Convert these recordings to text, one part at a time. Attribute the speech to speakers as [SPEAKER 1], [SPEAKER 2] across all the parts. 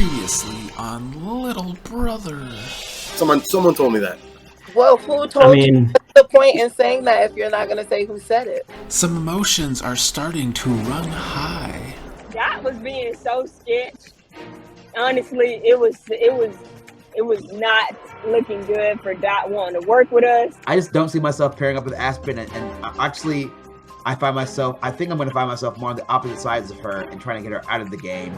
[SPEAKER 1] Previously on Little Brother.
[SPEAKER 2] Someone told me that.
[SPEAKER 3] Well, who told you? What's the point in saying that if you're not going to say who said it?
[SPEAKER 1] Some emotions are starting to run high.
[SPEAKER 4] That was being so sketch. Honestly, it was not looking good for Dot wanting to work with us.
[SPEAKER 5] I just don't see myself pairing up with Aspen, and actually, I think I'm going to find myself more on the opposite sides of her and trying to get her out of the game.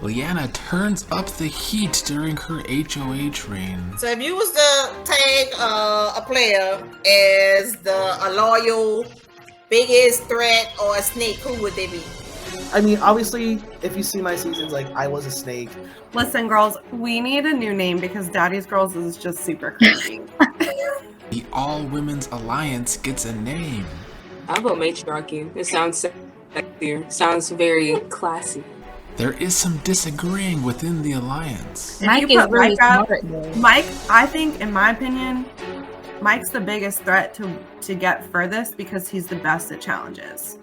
[SPEAKER 1] Leanna turns up the heat during her HOH reign.
[SPEAKER 6] So if you was to tag a player as a loyal, biggest threat, or a snake, who would they be?
[SPEAKER 7] I mean, obviously, if you see my seasons, like, I was a snake.
[SPEAKER 8] Listen, girls, we need a new name because Daddy's Girls is just super crazy.
[SPEAKER 1] The All Women's Alliance gets a name.
[SPEAKER 9] How about matriarchy? It sounds sexier. Sounds very classy.
[SPEAKER 1] There is some disagreeing within the alliance.
[SPEAKER 8] Mike is really smart, though. Mike, I think, in my opinion, Mike's the biggest threat to get furthest because he's the best at challenges.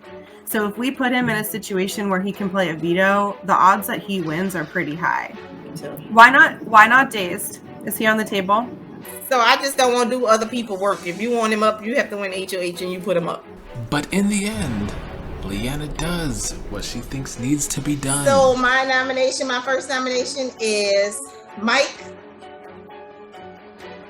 [SPEAKER 8] So if we put him in a situation where he can play a veto, the odds that he wins are pretty high. Why not Dazed? Is he on the table?
[SPEAKER 6] So I just don't want to do other people work. If you want him up, you have to win HOH and you put him up.
[SPEAKER 1] But in the end, Leanna does what she thinks needs to be done.
[SPEAKER 6] So my first nomination is Mike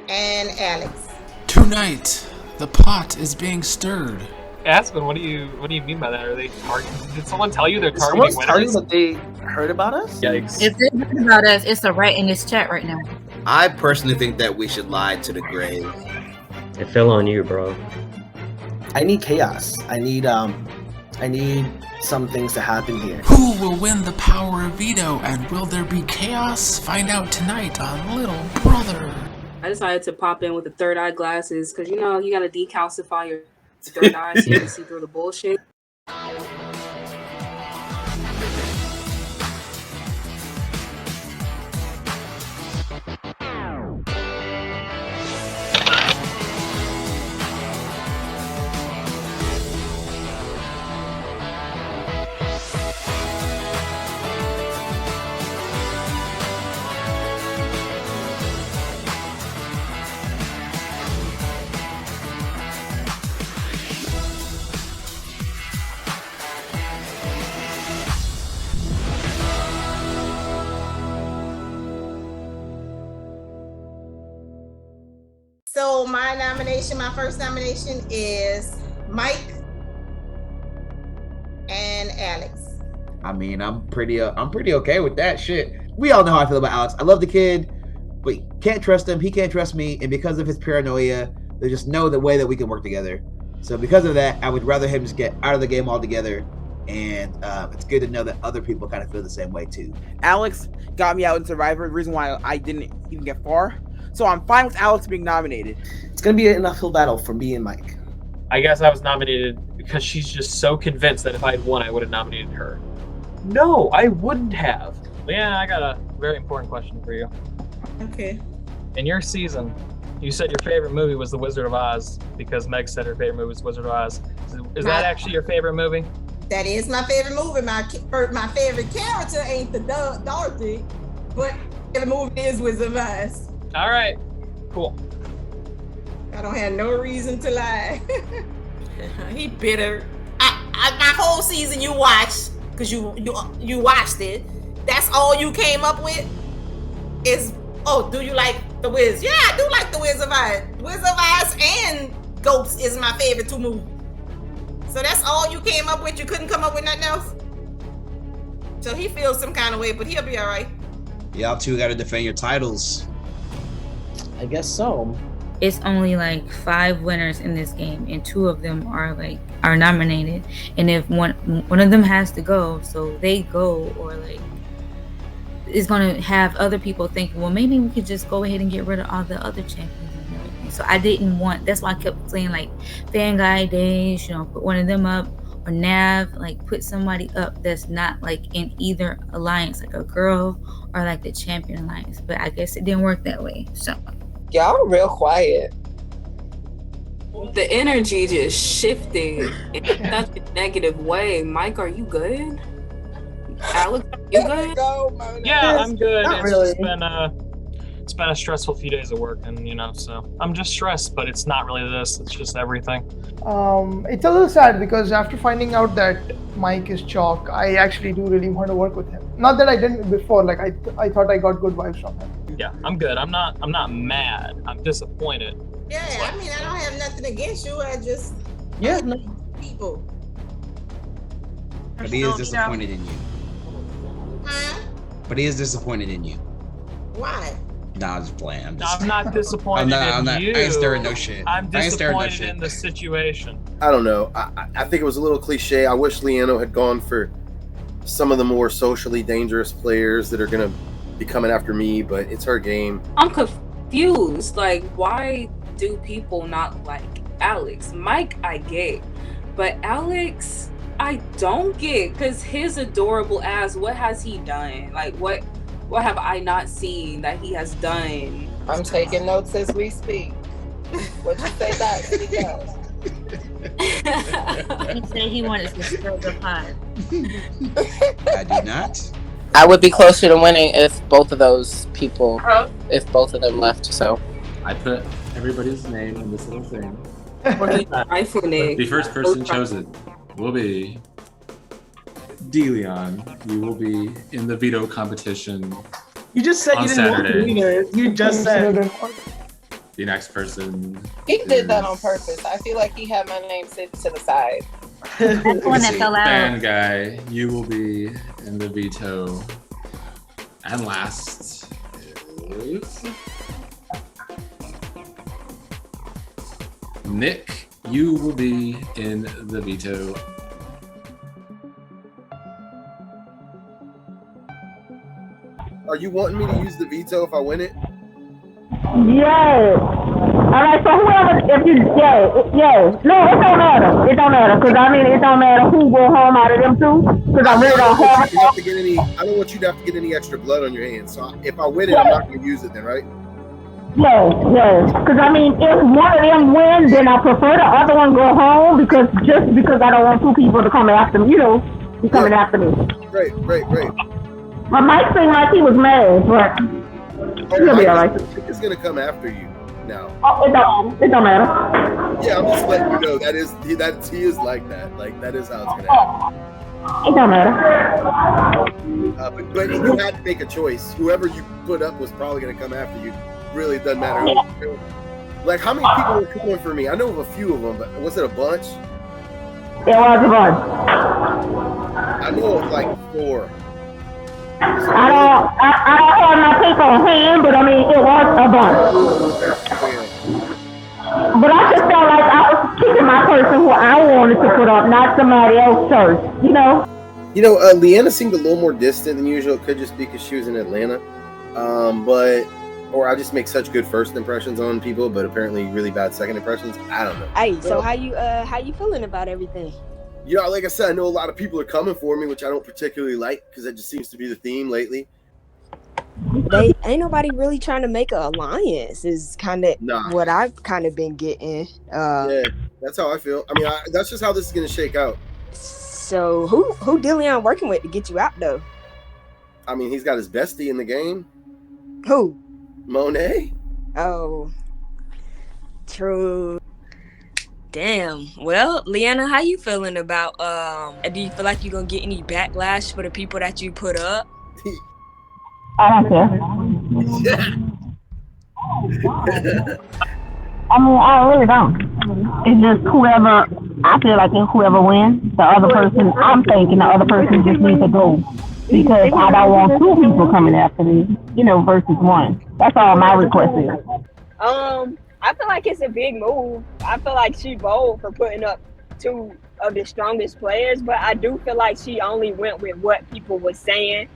[SPEAKER 6] and Alex.
[SPEAKER 1] Tonight, the pot is being stirred.
[SPEAKER 10] Aspen, what do you mean by that? Are they targeting? Did someone tell you they're targeting winners?
[SPEAKER 7] Someone's that they heard about us?
[SPEAKER 10] Yikes.
[SPEAKER 11] If they heard about us, it's a right in this chat right now.
[SPEAKER 2] I personally think that we should lie to the grave.
[SPEAKER 12] It fell on you, bro.
[SPEAKER 7] I need chaos. I need some things to happen here.
[SPEAKER 1] Who will win the Power of Veto, and will there be chaos? Find out tonight on Little Brother.
[SPEAKER 9] I decided to pop in with the third eye glasses because, you gotta decalcify your third eye so you can see through the bullshit.
[SPEAKER 6] So my first nomination is Mike and Alex.
[SPEAKER 5] I mean, I'm pretty okay with that shit. We all know how I feel about Alex. I love the kid, but can't trust him. He can't trust me, and because of his paranoia, there's just no way that we can work together. So because of that, I would rather him just get out of the game altogether. And it's good to know that other people kind of feel the same way too.
[SPEAKER 13] Alex got me out in Survivor, the reason why I didn't even get far. So I'm fine with Alex being nominated.
[SPEAKER 7] It's going to be an uphill battle for me and Mike.
[SPEAKER 10] I guess I was nominated because she's just so convinced that if I had won, I would have nominated her. No, I wouldn't have. Leanna, I got a very important question for you.
[SPEAKER 6] Okay.
[SPEAKER 10] In your season, you said your favorite movie was The Wizard of Oz because Meg said her favorite movie was Wizard of Oz. Is that actually your favorite movie?
[SPEAKER 6] That is my favorite movie. My favorite character ain't the Dorothy, but the movie is Wizard of Oz.
[SPEAKER 10] All right, cool.
[SPEAKER 6] I don't have no reason to lie. He bitter. My whole season you watched, because you watched it. That's all you came up with is, oh, do you like The Wiz? Yeah, I do like The Wiz of Oz. Wiz of Oz and Ghost is my favorite two movies. So that's all you came up with? You couldn't come up with nothing else? So he feels some kind of way, but he'll be all right.
[SPEAKER 2] Y'all two got to defend your titles.
[SPEAKER 7] I guess so.
[SPEAKER 11] It's only like 5 winners in this game, and 2 of them are nominated. And if one of them has to go, so they go, or like it's gonna have other people think, well, maybe we could just go ahead and get rid of all the other champions and everything. So I didn't want. That's why I kept saying like Fan Guy Days, put one of them up, or Nav, like put somebody up that's not like in either alliance, like a girl or like the champion alliance. But I guess it didn't work that way. So.
[SPEAKER 3] Y'all real quiet.
[SPEAKER 9] The energy just shifted in such a negative way. Mike, are you good? Alex, you good?
[SPEAKER 10] Yeah, I'm good.
[SPEAKER 3] Not
[SPEAKER 10] It's
[SPEAKER 3] really.
[SPEAKER 10] just been a stressful few days of work, and so I'm just stressed. But it's not really this; it's just everything.
[SPEAKER 14] It's a little sad because after finding out that Mike is chalk, I actually do really want to work with him. Not that I didn't before. Like I thought I got good vibes from him.
[SPEAKER 10] Yeah, I'm good. I'm not mad. I'm disappointed.
[SPEAKER 6] Yeah, I mean, I don't have nothing against you. I just people.
[SPEAKER 2] But he is disappointed in you.
[SPEAKER 6] Huh?
[SPEAKER 2] But he is disappointed in you.
[SPEAKER 6] Why?
[SPEAKER 2] Nah, I'm just playing.
[SPEAKER 10] I'm not disappointed
[SPEAKER 2] I'm not.
[SPEAKER 10] in you.
[SPEAKER 2] I ain't stirring no shit.
[SPEAKER 10] I'm
[SPEAKER 2] I ain't stirring no
[SPEAKER 10] disappointed
[SPEAKER 2] shit.
[SPEAKER 10] in the situation.
[SPEAKER 15] I don't know. I think it was a little cliche. I wish Liano had gone for some of the more socially dangerous players that are going to be coming after me, but it's her game.
[SPEAKER 9] I'm confused. Like, why do people not like Alex? Mike, I get, but Alex, I don't get, because his adorable ass, what has he done? Like, what have I not seen that he has done?
[SPEAKER 3] I'm taking notes as we speak. What you say back? Speak up.
[SPEAKER 11] He said he wanted to stir the pot.
[SPEAKER 2] I do not.
[SPEAKER 3] I would be closer to winning if both of those people, if both of them left. So
[SPEAKER 16] I put everybody's name in this little thing.
[SPEAKER 9] The
[SPEAKER 16] The first person chosen will be DeLeon. You will be in the veto competition.
[SPEAKER 14] You just said
[SPEAKER 16] on
[SPEAKER 14] you didn't want to
[SPEAKER 16] Saturday.
[SPEAKER 14] be there. You just said.
[SPEAKER 16] The next person.
[SPEAKER 3] he did that on purpose. I feel like he had my name sit to the side.
[SPEAKER 11] That's the one that fell out.
[SPEAKER 16] Fan guy, you will be in the veto. And last is Nick. You will be in the veto.
[SPEAKER 15] Are you wanting me to use the veto if I win it?
[SPEAKER 17] Yes. All right, so whoever, if you, yes. No, it don't matter. It don't matter, because I mean, it don't matter who go home out of them two, because I really don't have
[SPEAKER 15] I don't want you to have to get any extra blood on your hands. So if I win it, I'm not going to use it then, right?
[SPEAKER 17] Yes. Because I mean, if one of them wins, then I prefer the other one go home, because I don't want two people to come after me, be coming after me.
[SPEAKER 15] Right.
[SPEAKER 17] But Mike seemed like he was mad, but he'll be all right.
[SPEAKER 15] Mike is going to come after you now.
[SPEAKER 17] Oh, it don't matter.
[SPEAKER 15] Yeah, I'm just letting you know he is like that. Like that is how it's going to happen.
[SPEAKER 17] It don't matter.
[SPEAKER 15] But you had to make a choice. Whoever you put up was probably going to come after you. Really, it doesn't matter. Like, how many people were coming for me? I know of a few of them, but was it a bunch?
[SPEAKER 17] It was a bunch.
[SPEAKER 15] I know of like 4.
[SPEAKER 17] I don't have my paper on hand, but I mean, it was a bunch. But I just felt like I was picking my person who I wanted to put up, not somebody else first,
[SPEAKER 15] Leanna seemed a little more distant than usual. It could just be because she was in Atlanta. Or I just make such good first impressions on people, but apparently really bad second impressions. I don't know.
[SPEAKER 18] Hey, so how you feeling about everything?
[SPEAKER 15] Like I said, I know a lot of people are coming for me, which I don't particularly like because that just seems to be the theme lately.
[SPEAKER 18] They ain't nobody really trying to make an alliance. Is kind of what I've kind of been getting.
[SPEAKER 15] Yeah, that's how I feel. I mean, that's just how this is gonna shake out.
[SPEAKER 18] So who DeLeon working with to get you out though?
[SPEAKER 15] I mean, he's got his bestie in the game.
[SPEAKER 18] Who?
[SPEAKER 15] Monet.
[SPEAKER 18] Oh, true. Damn. Well, Leanna, how you feeling about do you feel like you're gonna get any backlash for the people that you put up?
[SPEAKER 17] I don't care. I mean, I really don't. It's just whoever, I feel like if whoever wins, the other person, I'm thinking the other person just needs to go. Because I don't want 2 people coming after me, versus 1. That's all my request is.
[SPEAKER 4] I feel like it's a big move. I feel like she bold for putting up 2 of the strongest players, but I do feel like she only went with what people were saying.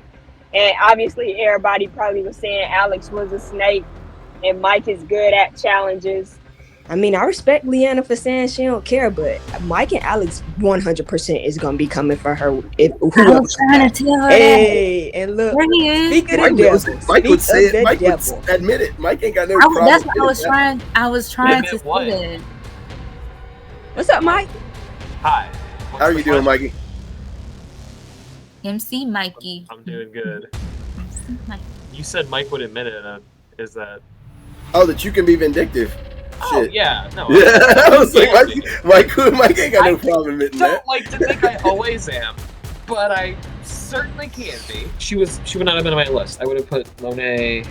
[SPEAKER 4] And obviously everybody probably was saying Alex was a snake and Mike is good at challenges.
[SPEAKER 18] I mean, I respect Leanna for saying she don't care, but Mike and Alex 100% is gonna be coming for her.
[SPEAKER 11] I was trying to tell her
[SPEAKER 18] hey, and look,
[SPEAKER 11] there he is.
[SPEAKER 15] Mike would say it. Mike would admit it. Mike ain't got no problem.
[SPEAKER 11] That's what I was trying to say that.
[SPEAKER 18] What's up, Mike?
[SPEAKER 10] Hi.
[SPEAKER 15] How are you doing, Mikey?
[SPEAKER 11] MC Mikey.
[SPEAKER 10] I'm doing good.
[SPEAKER 11] MC Mikey.
[SPEAKER 10] You said Mike would admit it. Is that?
[SPEAKER 15] Oh, that you can be vindictive.
[SPEAKER 10] Oh
[SPEAKER 15] Shit.
[SPEAKER 10] yeah, no.
[SPEAKER 15] Yeah, I was like, Mike ain't got no problem admitting that.
[SPEAKER 10] Don't like to think I always am, but I certainly can be. She would not have been on my list. I would have put Monet,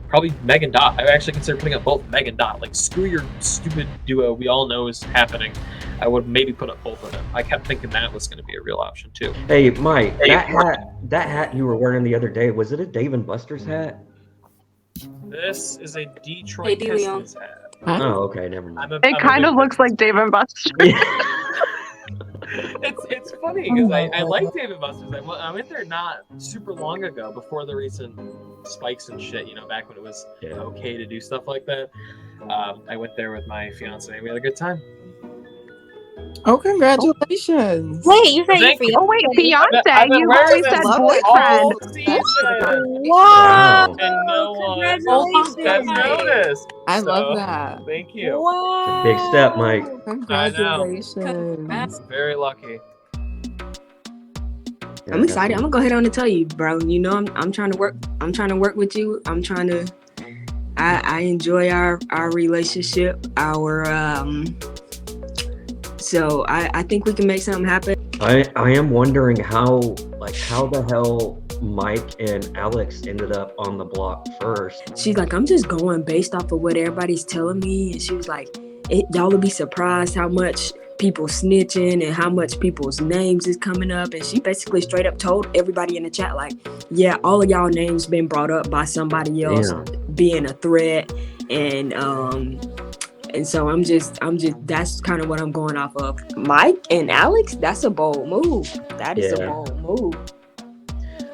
[SPEAKER 10] probably Meg and Dot. I would actually consider putting up both Meg and Dot. Like, screw your stupid duo we all know is happening. I would maybe put up both of them. I kept thinking that was going to be a real option too.
[SPEAKER 12] Hey, Mike, that hat you were wearing the other day, was it a Dave & Buster's hat?
[SPEAKER 10] This is a Detroit
[SPEAKER 9] Hey, DeLeon.
[SPEAKER 10] Pistons hat.
[SPEAKER 12] Oh, okay, never mind.
[SPEAKER 19] It kind of looks like Dave & Buster's.
[SPEAKER 10] It's funny because I like Dave & Buster's. I went there not super long ago, before the recent spikes and shit. You know, back when it was okay to do stuff like that. I went there with my fiance and we had a good time.
[SPEAKER 3] Oh, congratulations!
[SPEAKER 11] Wait, you said
[SPEAKER 10] Thank
[SPEAKER 11] your
[SPEAKER 10] you.
[SPEAKER 19] Oh wait,
[SPEAKER 11] fiance?
[SPEAKER 19] Beyonce, you always said boyfriend.
[SPEAKER 11] Wow!
[SPEAKER 10] And no one has
[SPEAKER 11] Congratulations!
[SPEAKER 10] noticed.
[SPEAKER 3] I
[SPEAKER 10] So,
[SPEAKER 3] love that.
[SPEAKER 10] Thank you.
[SPEAKER 11] Wow!
[SPEAKER 12] Big step, Mike.
[SPEAKER 3] Congratulations!
[SPEAKER 10] Very lucky.
[SPEAKER 18] I'm excited. I'm gonna go ahead on and tell you, bro. You know, I'm trying to work. I'm trying to work with you. I'm trying to. I enjoy our relationship. So I think we can make something happen.
[SPEAKER 12] I am wondering how the hell Mike and Alex ended up on the block first.
[SPEAKER 18] She's like, I'm just going based off of what everybody's telling me, and she was like, y'all will be surprised how much people snitching and how much people's names is coming up. And she basically straight up told everybody in the chat, like, yeah, all of y'all names been brought up by somebody else being a threat. And so I'm just that's kind of what I'm going off of. Mike and Alex, that's a bold move. That is a bold move.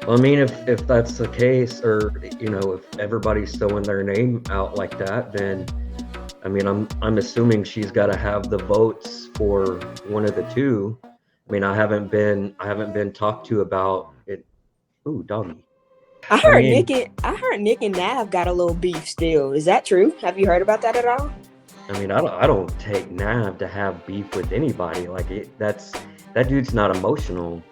[SPEAKER 12] Well, I mean, if that's the case, or you know, if everybody's throwing their name out like that, then I mean, I'm assuming she's got to have the votes for one of the two. I mean, I haven't been talked to about it. Ooh, doggy.
[SPEAKER 18] I heard Nick and Nav got a little beef still. Is that true? Have you heard about that at all?
[SPEAKER 12] I mean, I don't take Nav to have beef with anybody. Like that dude's not emotional.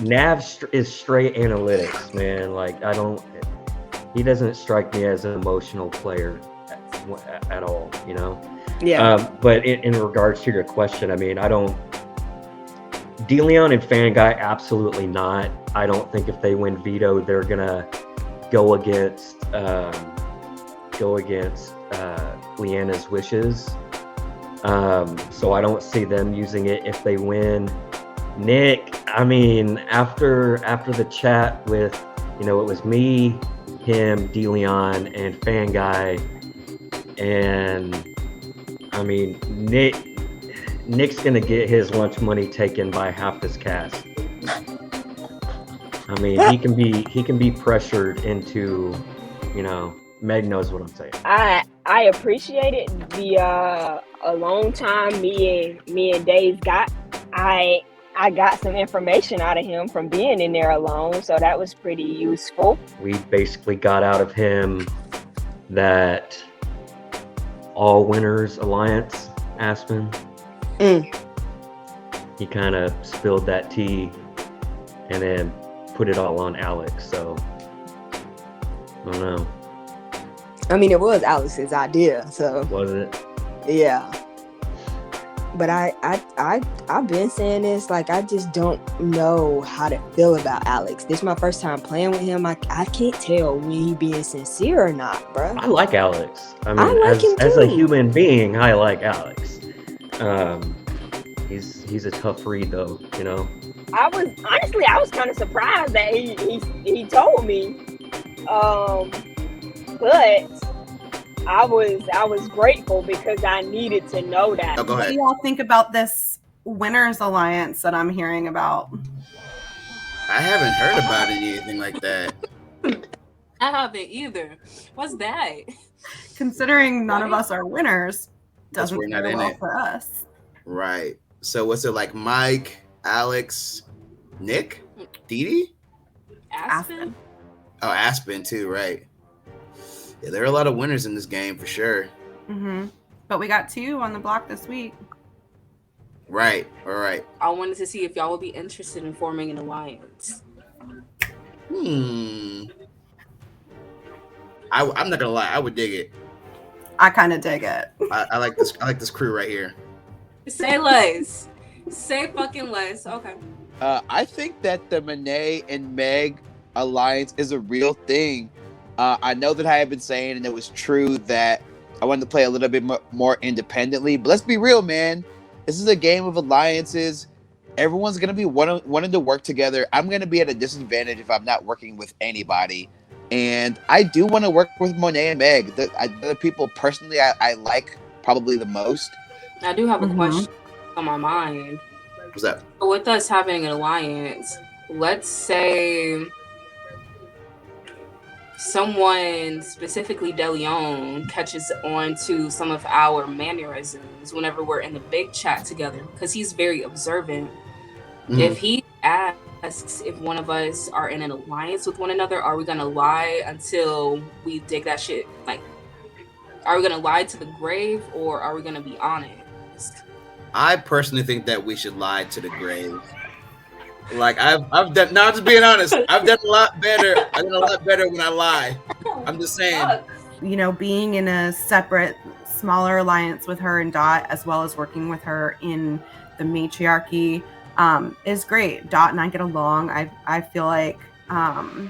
[SPEAKER 12] Nav is straight analytics, man. Like he doesn't strike me as an emotional player at all, you know?
[SPEAKER 18] Yeah.
[SPEAKER 12] But in regards to your question, I mean, DeLeon and Fan Guy, absolutely not. I don't think if they win veto, they're gonna go against Leanna's wishes. So I don't see them using it if they win. Nick, I mean, after the chat with, you know, it was me, him, DeLeon, and Fan Guy, and I mean, Nick's gonna get his lunch money taken by half his cast. I mean, he can be pressured into, you know, Meg knows what I'm saying.
[SPEAKER 4] I appreciated the alone time me and Dave got. I got some information out of him from being in there alone, so that was pretty useful.
[SPEAKER 12] We basically got out of him that all winners alliance, Aspen. He kind of spilled that tea and then put it all on Alex, so I don't know.
[SPEAKER 18] I mean, it was Alex's idea, so.
[SPEAKER 12] Was it?
[SPEAKER 18] Yeah. But I've been saying this, like, I just don't know how to feel about Alex. This is my first time playing with him. I can't tell when he being sincere or not, bro.
[SPEAKER 12] I like Alex. I mean,
[SPEAKER 18] I like him
[SPEAKER 12] as
[SPEAKER 18] too.
[SPEAKER 12] a human being, I like Alex. He's a tough read, though, you know.
[SPEAKER 4] I was kind of surprised that he told me, but I was grateful because I needed to know that.
[SPEAKER 15] Oh, go
[SPEAKER 8] What
[SPEAKER 15] ahead.
[SPEAKER 8] do y'all think about this winners alliance that I'm hearing about?
[SPEAKER 15] I haven't heard about anything like that.
[SPEAKER 9] I haven't either. What's that?
[SPEAKER 19] Considering none of us are winners, doesn't
[SPEAKER 15] we're not
[SPEAKER 19] fare
[SPEAKER 15] in
[SPEAKER 19] well
[SPEAKER 15] it.
[SPEAKER 19] for us.
[SPEAKER 15] Right. So what's it like? Mike, Alex, Nick, Dee Dee?
[SPEAKER 9] Aspen?
[SPEAKER 15] Oh, Aspen too, right. Yeah, there are a lot of winners in this game for sure.
[SPEAKER 8] But we got 2 on the block this week.
[SPEAKER 5] Right. All right.
[SPEAKER 9] I wanted to see if y'all would be interested in forming an alliance.
[SPEAKER 5] I'm not gonna lie. I would dig it.
[SPEAKER 8] I kind of dig it.
[SPEAKER 5] I like this. I like this crew right here.
[SPEAKER 9] Say less. Say fucking less. Okay.
[SPEAKER 13] I think that the Monet and Meg alliance is a real thing. I know that I have been saying, and it was true, that I wanted to play a little bit more independently. But let's be real, man. This is a game of alliances. Everyone's going to be wanting to work together. I'm going to be at a disadvantage if I'm not working with anybody. And I do want to work with Monet and Meg. The people personally I like probably the most.
[SPEAKER 9] I do have a question on my mind.
[SPEAKER 5] What's that?
[SPEAKER 9] With us having an alliance, let's say someone, specifically DeLeon, catches on to some of our mannerisms whenever we're in the big chat together, because he's very observant. If he asks if one of us are in an alliance with one another, are we gonna lie until we dig that shit? Like, are we gonna lie to the grave, or are we gonna be honest?
[SPEAKER 5] I personally think that we should lie to the grave. Like I've done. Now, just being honest, I've done a lot better. I've done a lot better when I lie. I'm just saying.
[SPEAKER 8] You know, being in a separate, smaller alliance with her and Dot, as well as working with her in the matriarchy, is great. Dot and I get along. I feel like Dot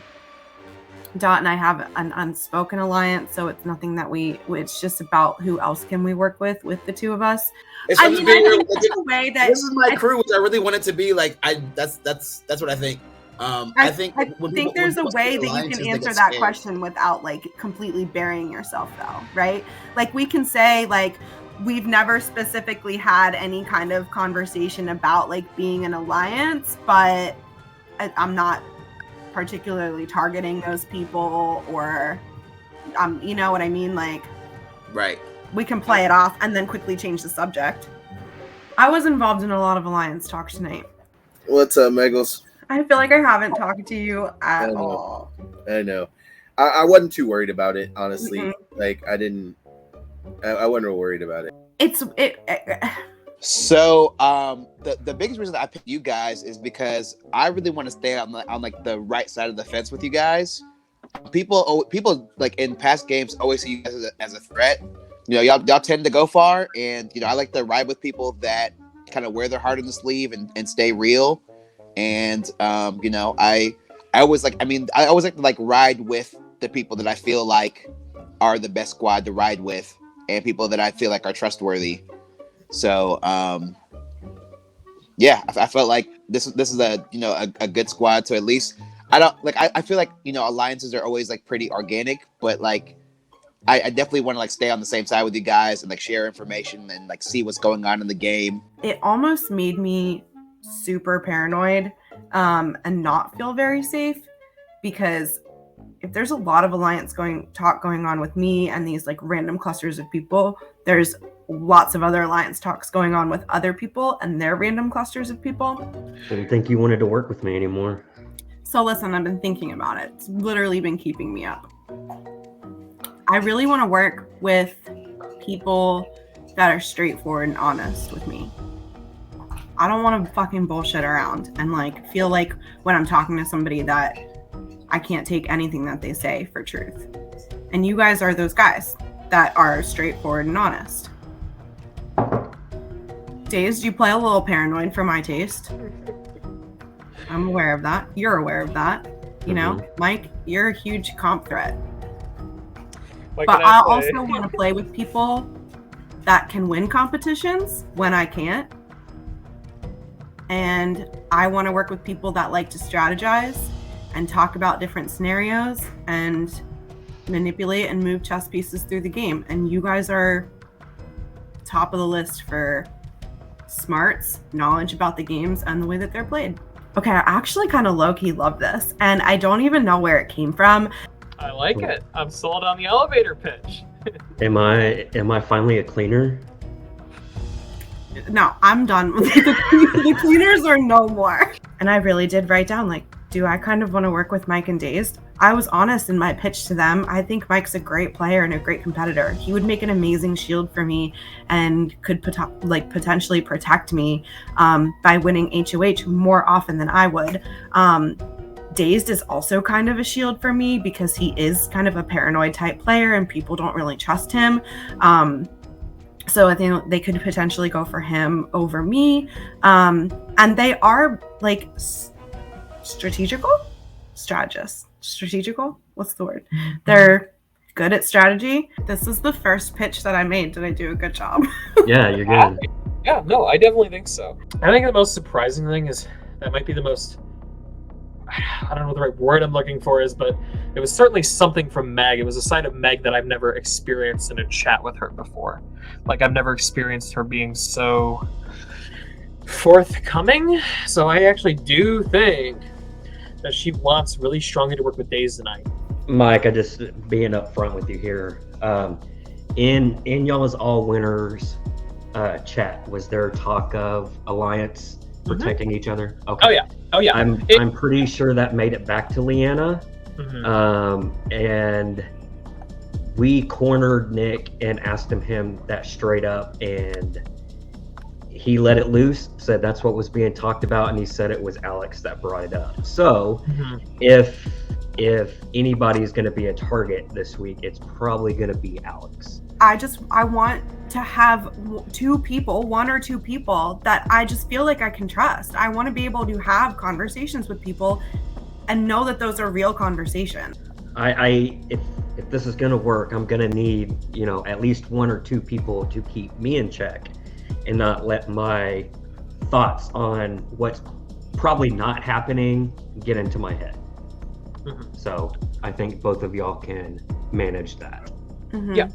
[SPEAKER 8] and I have an unspoken alliance, so it's nothing that it's just about who else can we work with the two of us. I mean,
[SPEAKER 5] This is my crew, which I really want it to be. Like, that's what I think. I think
[SPEAKER 8] there's a way that you can answer that question without like completely burying yourself, though, right? Like, we can say like we've never specifically had any kind of conversation about like being an alliance, but I'm not particularly targeting those people, or you know what I mean? Like,
[SPEAKER 5] right.
[SPEAKER 8] We can play it off and then quickly change the subject. I was involved in a lot of alliance talk tonight.
[SPEAKER 15] What's up, Megals?
[SPEAKER 8] I feel like I haven't talked to you at all.
[SPEAKER 15] I know. I wasn't too worried about it, honestly. Like, I wasn't real worried about it.
[SPEAKER 13] So the biggest reason I picked you guys is because I really want to stay on like the right side of the fence with you guys. People like in past games always see you guys as a threat. You know, y'all tend to go far, and you know, I like to ride with people that kind of wear their heart on the sleeve and stay real. And you know, I always like to ride with the people that I feel like are the best squad to ride with, and people that I feel like are trustworthy. So yeah, I felt like this is a good squad. So at least I feel like, you know, alliances are always like pretty organic, but like I definitely want to like stay on the same side with you guys and like share information and like see what's going on in the game.
[SPEAKER 8] It almost made me super paranoid and not feel very safe, because if there's a lot of alliance going on with me and these like random clusters of people, there's lots of other alliance talks going on with other people and their random clusters of people.
[SPEAKER 12] Didn't think you wanted to work with me anymore.
[SPEAKER 8] So listen, I've been thinking about it. It's literally been keeping me up. I really want to work with people that are straightforward and honest with me. I don't want to fucking bullshit around and like feel like when I'm talking to somebody that I can't take anything that they say for truth. And you guys are those guys that are straightforward and honest. Dazed, you play a little paranoid for my taste. I'm aware of that. You're aware of that. You know, Mike, you're a huge comp threat. But I also want to play with people that can win competitions when I can't. And I want to work with people that like to strategize and talk about different scenarios and manipulate and move chess pieces through the game. And you guys are top of the list for smarts, knowledge about the games, and the way that they're played. Okay, I actually kind of low-key love this, and I don't even know where it came from.
[SPEAKER 10] I like it. I'm sold on the elevator pitch.
[SPEAKER 12] Am I finally a cleaner?
[SPEAKER 8] No, I'm done. The cleaners are no more. And I really did write down like do I kind of want to work with Mike and Dazed? I was honest in my pitch to them. I think Mike's a great player and a great competitor. He would make an amazing shield for me and could potentially protect me by winning HOH more often than I would. Dazed is also kind of a shield for me because he is kind of a paranoid type player and people don't really trust him. So I think they could potentially go for him over me. And they are like strategical? Strategical? What's the word? They're good at strategy. This is the first pitch that I made. Did I do a good job?
[SPEAKER 12] Yeah, you're good.
[SPEAKER 10] Yeah, no, I definitely think so. I think the most surprising thing is that might be the most, I don't know what the right word I'm looking for is, but it was certainly something from Meg. It was a side of Meg that I've never experienced in a chat with her before. Like, I've never experienced her being so forthcoming. So I actually do think that she wants really strongly to work with Days tonight.
[SPEAKER 12] Mike, I just being upfront with you here. In y'all's all winners chat, was there talk of Alliance protecting each other? Okay.
[SPEAKER 10] Oh yeah.
[SPEAKER 12] I'm pretty sure that made it back to Leanna. And we cornered Nick and asked him that straight up, and he let it loose, said that's what was being talked about, and he said it was Alex that brought it up. So if anybody's going to be a target this week, it's probably going to be Alex.
[SPEAKER 8] I want to have one or two people that I just feel like I can trust. I want to be able to have conversations with people and know that those are real conversations.
[SPEAKER 12] If this is going to work, I'm going to need, at least one or two people to keep me in check and not let my thoughts on what's probably not happening get into my head. So I think both of y'all can manage that.
[SPEAKER 10] Yeah.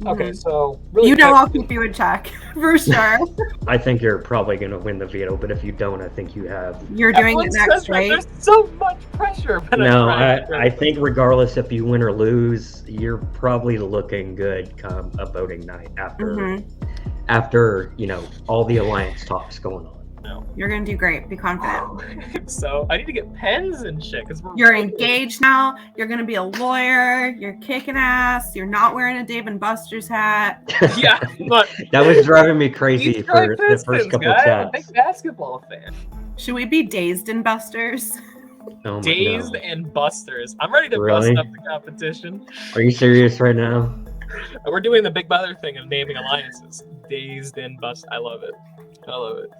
[SPEAKER 10] Okay, so really
[SPEAKER 8] I'll keep you in check for sure.
[SPEAKER 12] I think you're probably going to win the veto, but if you don't, I think you have.
[SPEAKER 8] You're doing it next, right?
[SPEAKER 10] There's so much pressure. But
[SPEAKER 12] no, I think regardless if you win or lose, you're probably looking good come a voting night after all the alliance talks going on.
[SPEAKER 8] You're gonna do great. Be confident.
[SPEAKER 10] So I need to get pens and shit.
[SPEAKER 8] You're engaged now. You're gonna be a lawyer. You're kicking ass. You're not wearing a Dave and Buster's hat.
[SPEAKER 10] Yeah, but
[SPEAKER 12] that was driving me crazy for the first couple of chats.
[SPEAKER 10] I'm a big basketball fan.
[SPEAKER 8] Should we be Dazed and Busters?
[SPEAKER 12] Oh
[SPEAKER 10] Dazed and Busters. I'm ready to
[SPEAKER 12] Really?
[SPEAKER 10] bust up the competition.
[SPEAKER 12] Are you serious right now?
[SPEAKER 10] We're doing the Big Brother thing of naming alliances. Dazed and Bust. I love it. I love it.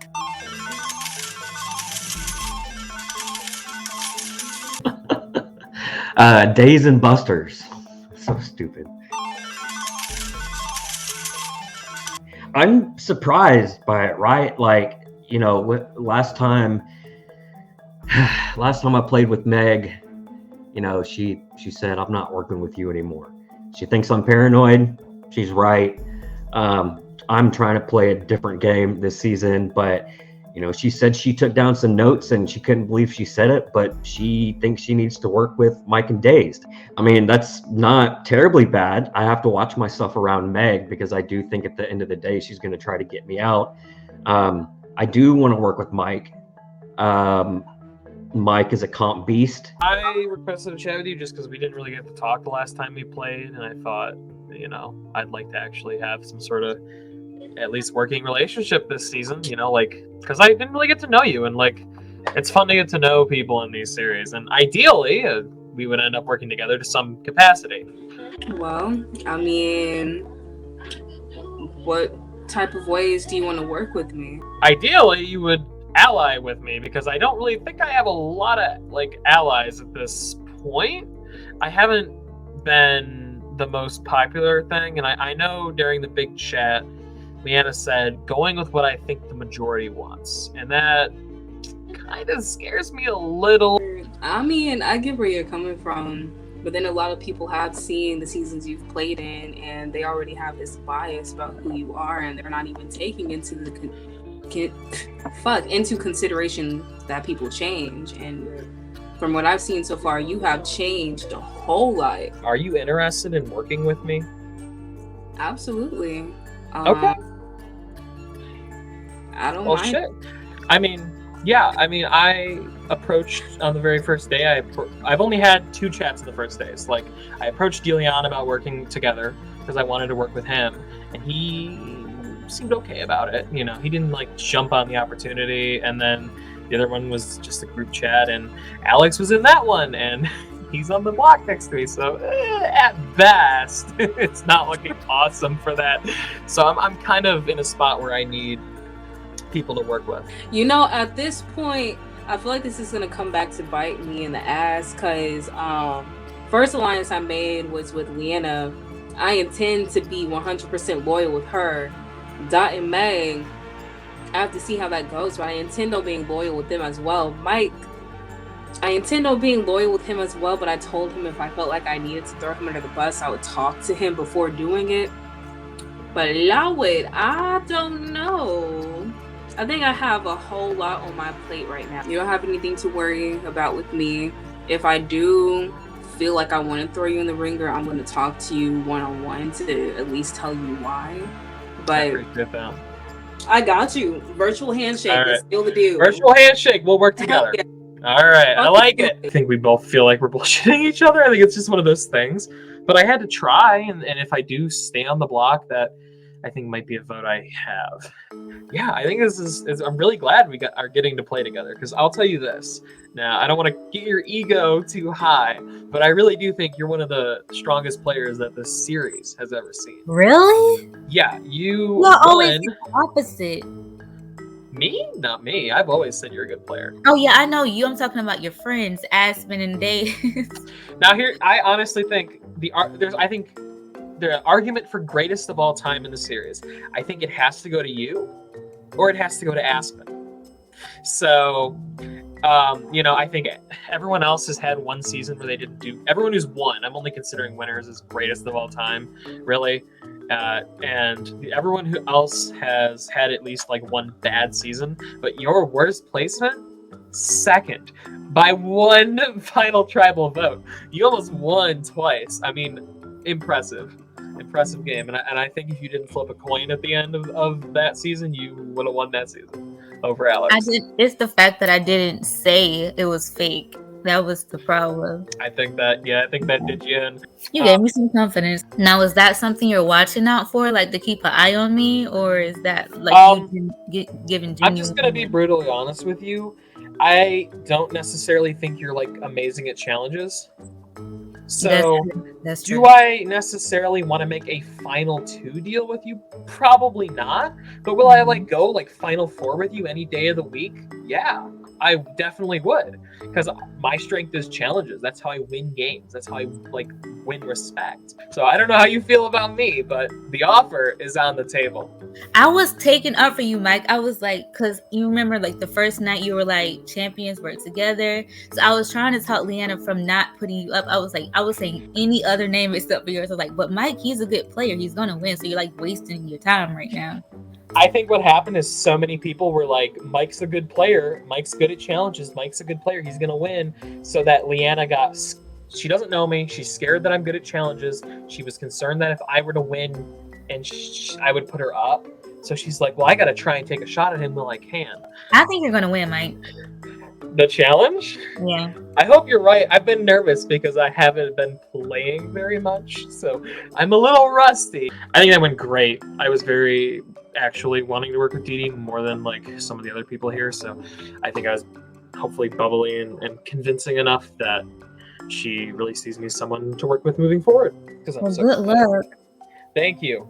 [SPEAKER 12] Days and Busters. So stupid. I'm surprised by it, right? Like, last time I played with Meg, she said, I'm not working with you anymore. She thinks I'm paranoid. She's right. I'm trying to play a different game this season, but she said she took down some notes and she couldn't believe she said it, but she thinks she needs to work with Mike and Dazed. I mean, that's not terribly bad. I have to watch myself around Meg because I do think at the end of the day, she's going to try to get me out. I do want to work with Mike. Mike is a comp beast.
[SPEAKER 10] I requested a chat with you just because we didn't really get to talk the last time we played, and I thought, I'd like to actually have some sort of at least working relationship this season, because I didn't really get to know you, and it's fun to get to know people in these series, and ideally we would end up working together to some capacity.
[SPEAKER 9] Well, I mean, what type of ways do you want to work with me?
[SPEAKER 10] Ideally, you would ally with me, because I don't really think I have a lot of allies at this point. I haven't been the most popular thing, and I know during the big chat Leanna said going with what I think the majority wants, and that kind of scares me a little.
[SPEAKER 9] I mean, I get where you're coming from, but then a lot of people have seen the seasons you've played in, and they already have this bias about who you are, and they're not even taking into consideration that people change. And from what I've seen so far, you have changed a whole lot.
[SPEAKER 10] Are you interested in working with me?
[SPEAKER 9] Absolutely.
[SPEAKER 10] Okay.
[SPEAKER 9] I don't
[SPEAKER 10] Well,
[SPEAKER 9] mind.
[SPEAKER 10] shit. I mean, yeah. I mean, approached on the very first day. I've only had 2 chats on the first day. So, like, I approached Deleon about working together because I wanted to work with him, and he seemed okay about it. You know, he didn't like jump on the opportunity. And then the other one was just a group chat, and Alex was in that one, and he's on the block next to me. So at best, it's not looking awesome for that. So I'm kind of in a spot where I need people to work with.
[SPEAKER 9] You know, at this point, I feel like this is gonna come back to bite me in the ass, because first alliance I made was with Leanna. I intend to be 100% loyal with her. Dot and Meg, I have to see how that goes, but I intend on being loyal with them as well. Mike, I intend on being loyal with him as well, but I told him if I felt like I needed to throw him under the bus, I would talk to him before doing it. But Lawit, I don't know. I think I have a whole lot on my plate right now. You don't have anything to worry about with me. If I do feel like I want to throw you in the ringer, I'm going to talk to you one-on-one to at least tell you why. But I got you. Virtual handshake.
[SPEAKER 10] All right.
[SPEAKER 9] Let's seal the deal.
[SPEAKER 10] Virtual handshake. We'll work together.
[SPEAKER 9] Yeah.
[SPEAKER 10] All right. I like it. I think we both feel like we're bullshitting each other. I think it's just one of those things. But I had to try, and if I do stay on the block, that I think might be a vote I have. Yeah, I think this is I'm really glad we are getting to play together, because I'll tell you this. Now, I don't want to get your ego too high, but I really do think you're one of the strongest players that this series has ever seen.
[SPEAKER 11] Really?
[SPEAKER 10] Yeah, you
[SPEAKER 11] Well,
[SPEAKER 10] won.
[SPEAKER 11] always the opposite.
[SPEAKER 10] Me? Not me. I've always said you're a good player.
[SPEAKER 11] Oh yeah, I know you. I'm talking about your friends, Aspen and Dave.
[SPEAKER 10] Now here, I honestly think the argument for greatest of all time in the series, I think it has to go to you, or it has to go to Aspen. So, I think everyone else has had one season where they didn't do. Everyone who's won, I'm only considering winners as greatest of all time, really. And everyone who else has had at least like one bad season, but your worst placement, second, by one final tribal vote. You almost won twice. I mean, impressive game. And I think if you didn't flip a coin at the end of that season, you would have won that season over Alex.
[SPEAKER 11] It's the fact that I didn't say it was fake. That was the problem.
[SPEAKER 10] I think that did you in.
[SPEAKER 11] You gave me some confidence. Now, is that something you're watching out for, like to keep an eye on me, or is that like you giving genuine?
[SPEAKER 10] I'm just gonna be brutally honest with you. I don't necessarily think you're like amazing at challenges. So
[SPEAKER 11] that's true.
[SPEAKER 10] Do I necessarily want to make a final 2 deal with you? Probably not. But will I like go like final 4 with you any day of the week? Yeah, I definitely would. Because my strength is challenges. That's how I win games. That's how I like win respect. So I don't know how you feel about me, but the offer is on the table.
[SPEAKER 11] I was taken up for you, Mike. I was like, because you remember like the first night you were like, champions work together. So I was trying to talk Leanna from not putting you up. I was saying any other name except for yours. I was like, but Mike, he's a good player. He's going to win. So you're like wasting your time right now.
[SPEAKER 10] I think what happened is so many people were like, Mike's a good player. Mike's good at challenges. Mike's a good player. He's going to win. So that Leanna she doesn't know me. She's scared that I'm good at challenges. She was concerned that if I were to win and I would put her up. So she's like, well, I got to try and take a shot at him while I can.
[SPEAKER 11] I think you're going to win, Mike.
[SPEAKER 10] The challenge?
[SPEAKER 11] Yeah.
[SPEAKER 10] I hope you're right. I've been nervous because I haven't been playing very much. So I'm a little rusty. I think that went great. I was very actually wanting to work with Dee Dee more than like some of the other people here. So I think I was hopefully bubbly and convincing enough that she really sees me as someone to work with moving forward. Because I'm so
[SPEAKER 11] good luck.
[SPEAKER 10] Thank you.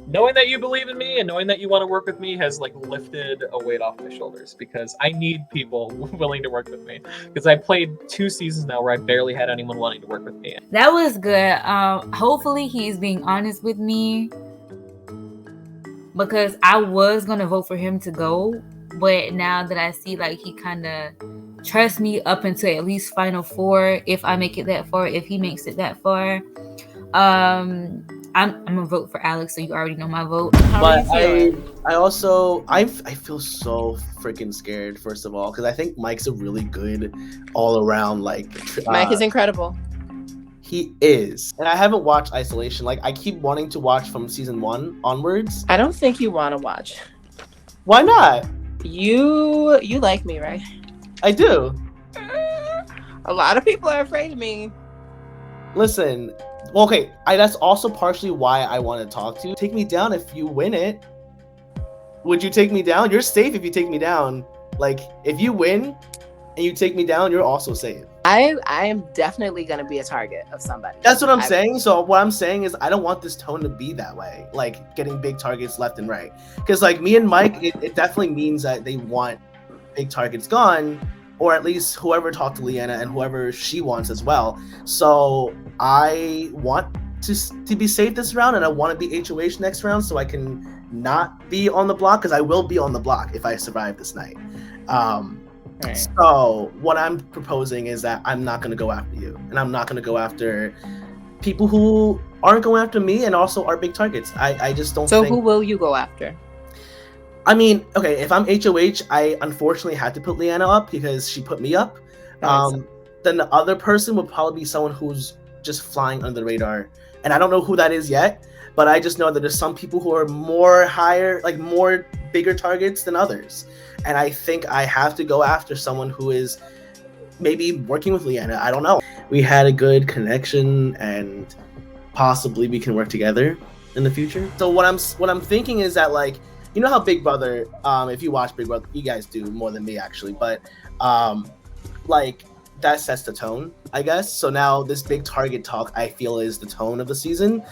[SPEAKER 10] Knowing that you believe in me and knowing that you want to work with me has like lifted a weight off my shoulders, because I need people willing to work with me, because I played 2 seasons now where I barely had anyone wanting to work with me.
[SPEAKER 11] That was good. Hopefully he's being honest with me, because I was going to vote for him to go. But now that I see like he kind of trusts me up until at least final 4, if I make it that far, if he makes it that far, I'm gonna vote for Alex, so you already know my vote.
[SPEAKER 7] But I feel so freaking scared, first of all, because I think Mike's a really good all around
[SPEAKER 20] Mike is incredible.
[SPEAKER 7] He is. And I haven't watched Isolation. Like, I keep wanting to watch from season 1 onwards.
[SPEAKER 20] I don't think you want to watch.
[SPEAKER 7] Why not?
[SPEAKER 20] You like me, right?
[SPEAKER 7] I do.
[SPEAKER 20] A lot of people are afraid of me.
[SPEAKER 7] Listen, well, okay, that's also partially why I want to talk to you. Take me down if you win it. Would you take me down? You're safe if you take me down. Like, if you win and you take me down, you're also safe.
[SPEAKER 20] I am definitely going to be a target of somebody.
[SPEAKER 7] That's what I'm saying. So what I'm saying is I don't want this tone to be that way, like getting big targets left and right. Because like me and Mike, it definitely means that they want big targets gone, or at least whoever talked to Leanna and whoever she wants as well. So I want to be safe this round, and I want to be HOH next round so I can not be on the block, because I will be on the block if I survive this night. So what I'm proposing is that I'm not going to go after you, and I'm not going to go after people who aren't going after me and also are big targets. I just don't think...
[SPEAKER 20] So who will you go after?
[SPEAKER 7] I mean, okay, if I'm HOH, I unfortunately had to put Leanna up because she put me up. Then the other person would probably be someone who's just flying under the radar. And I don't know who that is yet, but I just know that there's some people who are more bigger targets than others. And I think I have to go after someone who is maybe working with Leanna. I don't know. We had a good connection, and possibly we can work together in the future. So what I'm thinking is that, like, you know how Big Brother, if you watch Big Brother, you guys do more than me actually, but like that sets the tone, I guess. So now this big target talk, I feel, is the tone of the season.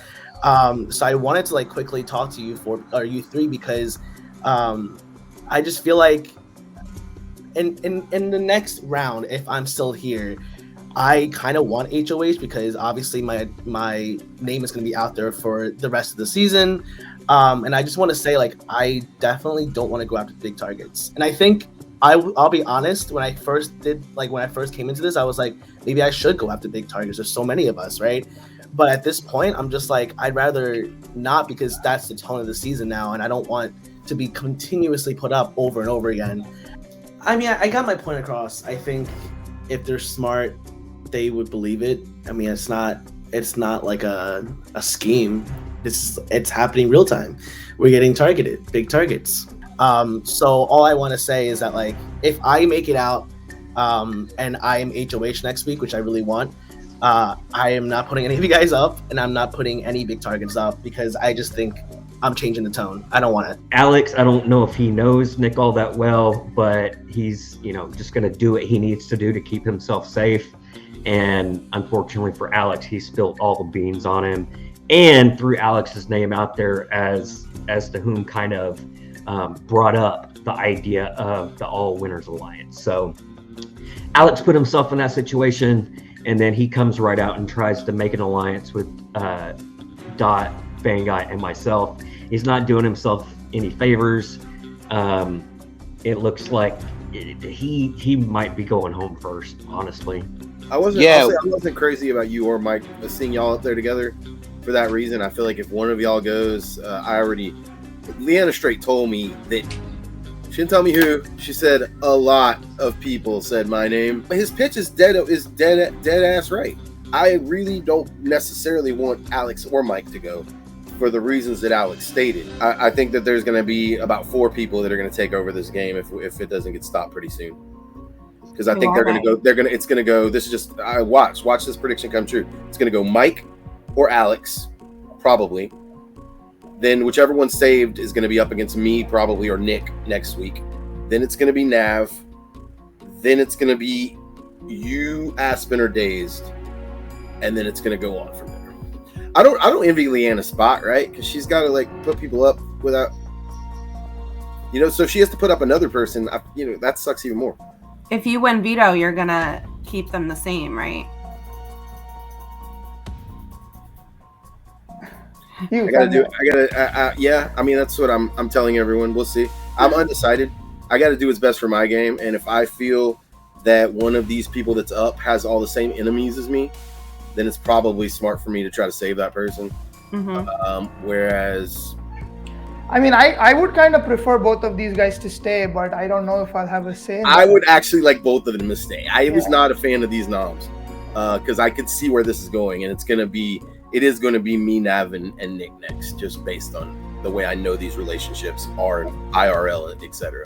[SPEAKER 7] So I wanted to like quickly talk to you three, because I just feel like in the next round, if I'm still here, I kind of want HOH, because obviously my name is going to be out there for the rest of the season. And I just want to say, like, I definitely don't want to go after big targets. And I think I'll be honest, when I first came into this, I was like, maybe I should go after big targets. There's so many of us, right? But at this point, I'm just like, I'd rather not, because that's the tone of the season now, and I don't want to be continuously put up over and over again. I mean, I got my point across. I think if they're smart, they would believe it. I mean, it's not like a scheme. It's happening real time. We're getting targeted, big targets. So all I want to say is that, like, if I make it out and I am HOH next week, which I really want, I am not putting any of you guys up, and I'm not putting any big targets up, because I just think I'm changing the tone. I don't want it.
[SPEAKER 12] Alex, I don't know if he knows Nick all that well, but he's, just going to do what he needs to do to keep himself safe. And unfortunately for Alex, he spilled all the beans on him and threw Alex's name out there as to whom kind of brought up the idea of the All Winners Alliance. So Alex put himself in that situation, and then he comes right out and tries to make an alliance with Dot, Bangai, and myself. He's not doing himself any favors. It looks like he might be going home first, honestly.
[SPEAKER 15] I wasn't crazy about you or Mike seeing y'all up there together for that reason. I feel like if one of y'all goes, Leanna straight told me that, she didn't tell me who, she said a lot of people said my name. His pitch is dead ass right. I really don't necessarily want Alex or Mike to go for the reasons that Alex stated. I think that there's going to be about 4 people that are going to take over this game if it doesn't get stopped pretty soon. Because I think it's going to go, this is just, watch this prediction come true. It's going to go Mike or Alex, probably. Then whichever one's saved is going to be up against me, probably, or Nick next week. Then it's going to be Nav. Then it's going to be you, Aspen, or Dazed. And then it's going to go on from there. I don't envy Leanna's spot, right? Because she's got to like put people up without, so she has to put up another person. That sucks even more.
[SPEAKER 8] If you win veto, you're gonna keep them the same, right?
[SPEAKER 15] Yeah. I mean, that's what I'm telling everyone. We'll see. I'm undecided. I got to do what's best for my game. And if I feel that one of these people that's up has all the same enemies as me, then it's probably smart for me to try to save that person. Mm-hmm. Whereas,
[SPEAKER 14] I mean, I would kind of prefer both of these guys to stay, but I don't know if I'll have a say.
[SPEAKER 15] I would actually like both of them to stay. I was not a fan of these noms because I could see where this is going, and it is going to be me, Nav, and Nick next, just based on the way I know these relationships are IRL, etc.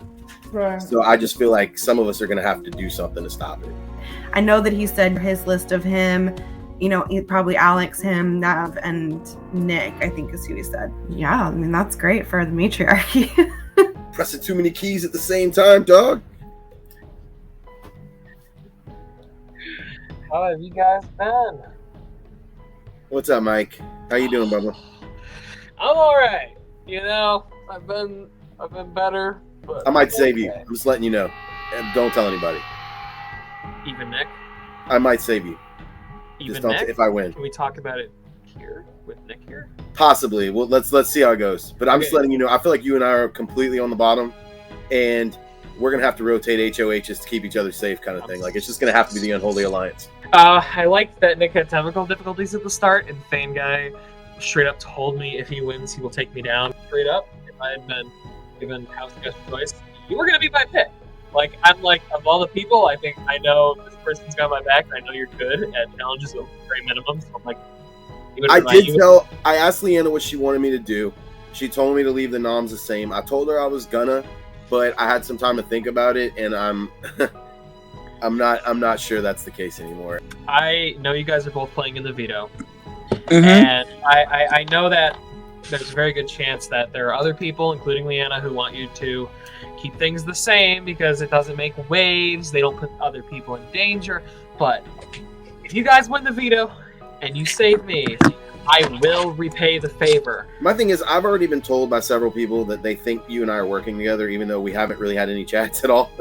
[SPEAKER 14] Right.
[SPEAKER 15] So I just feel like some of us are going to have to do something to stop it.
[SPEAKER 8] I know that he said his list of him, probably Alex, him, Nav, and Nick, I think is who he said. Yeah, I mean, that's great for the matriarchy.
[SPEAKER 15] Pressing too many keys at the same time, dog.
[SPEAKER 10] How have you guys been?
[SPEAKER 15] What's up, Mike? How you doing, Bubba?
[SPEAKER 10] I'm all right. I've been better. But
[SPEAKER 15] I might save you. I'm just letting you know. And don't tell anybody.
[SPEAKER 10] Even Nick?
[SPEAKER 15] I might save you.
[SPEAKER 10] Even
[SPEAKER 15] just don't
[SPEAKER 10] Nick?
[SPEAKER 15] if I win.
[SPEAKER 10] Can we talk about it here with Nick here?
[SPEAKER 15] Possibly. Well, let's see how it goes. But I'm just letting you know. I feel like you and I are completely on the bottom, and we're gonna have to rotate HOHs to keep each other safe, kind of thing. Like it's just gonna have to be the unholy alliance.
[SPEAKER 10] I liked that Nick had technical difficulties at the start, and Fane Guy straight up told me if he wins, he will take me down. Straight up, if I had been given house guest choice, you were gonna be my pick. Like I'm like of all the people, I think I know this person's got my back, and I know you're good at challenges with very minimum. So I'm like,
[SPEAKER 15] I asked Leanna what she wanted me to do. She told me to leave the noms the same. I told her I was gonna, but I had some time to think about it, and I'm not sure that's the case anymore.
[SPEAKER 10] I know you guys are both playing in the veto,
[SPEAKER 13] Mm-hmm.
[SPEAKER 10] and I know that there's a very good chance that there are other people, including Leanna, who want you to keep things the same because it doesn't make waves. They don't put other people in danger. But if you guys win the veto and you save me, I will repay the favor.
[SPEAKER 15] My thing is, I've already been told by several people that they think you and I are working together, even though we haven't really had any chats at all.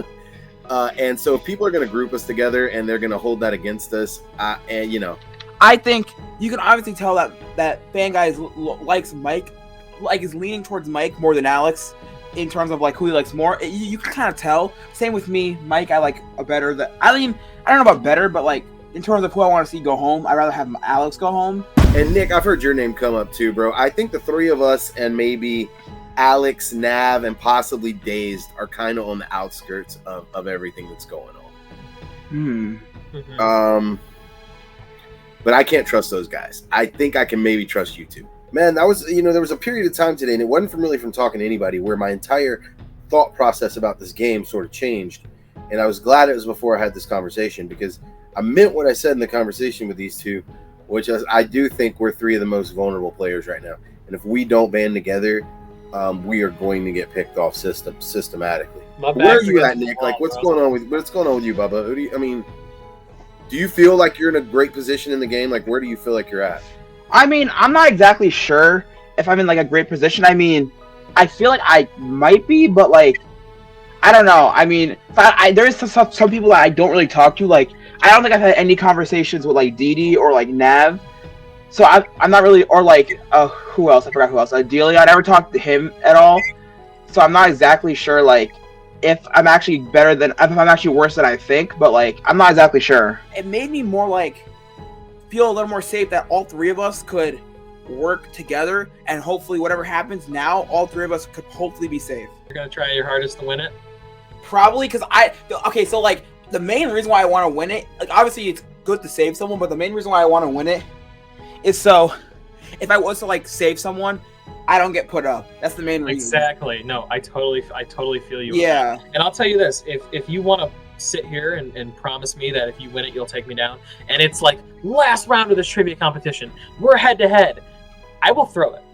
[SPEAKER 15] And so if people are going to group us together and they're going to hold that against us,
[SPEAKER 2] I think you can obviously tell that Fan Guy likes Mike, like is leaning towards Mike more than Alex in terms of like who he likes more. You can kind of tell. Same with me, Mike. I like a better. I don't know about better, but like in terms of who I want to see go home, I'd rather have Alex go home.
[SPEAKER 15] And Nick, I've heard your name come up too, bro. I think the three of us and maybe Alex, Nav, and possibly Dazed are kind of on the outskirts of everything that's going on. But I can't trust those guys. I think I can maybe trust you two. Man, that was, there was a period of time today, and it wasn't from talking to anybody, where my entire thought process about this game sort of changed. And I was glad it was before I had this conversation, because I meant what I said in the conversation with these two, which is I do think we're three of the most vulnerable players right now. And if we don't band together, we are going to get picked off systematically. Where are you at, Nick? Like, what's going on with you, Bubba? Do you feel like you're in a great position in the game? Like, where do you feel like you're at?
[SPEAKER 2] I mean, I'm not exactly sure if I'm in like a great position. I mean, I feel like I might be, but like, I don't know. I mean, there's some people that I don't really talk to. Like, I don't think I've had any conversations with like Didi or like Nav. So I'm not really, or like, who else? I forgot who else. Delia, I never talked to him at all. So I'm not exactly sure, like, if I'm actually if I'm actually worse than I think, but like, I'm not exactly sure. It made me more like, feel a little more safe that all three of us could work together, and hopefully whatever happens now, all three of us could hopefully be safe.
[SPEAKER 10] You're going to try your hardest to win it?
[SPEAKER 2] Probably, because so like, the main reason why I want to win it, like, obviously it's good to save someone, but the main reason why I want to win it is so if I was to like save someone, I don't get put up. That's the main reason.
[SPEAKER 10] Exactly. No, I totally feel you.
[SPEAKER 2] Yeah.
[SPEAKER 10] And I'll tell you this: if you want to sit here and promise me that if you win it, you'll take me down, and it's like last round of this trivia competition, we're head to head, I will throw it.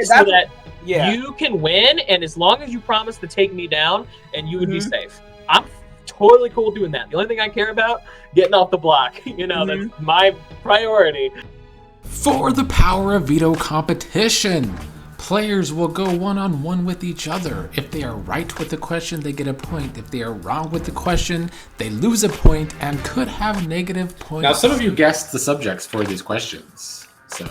[SPEAKER 10] So that you can win, and as long as you promise to take me down, and you would be safe, I'm totally cool doing that. The only thing I care about, getting off the block. That's my priority.
[SPEAKER 1] For the Power of Veto competition, players will go one-on-one with each other. If they are right with the question, they get a point. If they are wrong with the question, they lose a point and could have negative points.
[SPEAKER 16] Now, some of you guessed the subjects for these questions. So,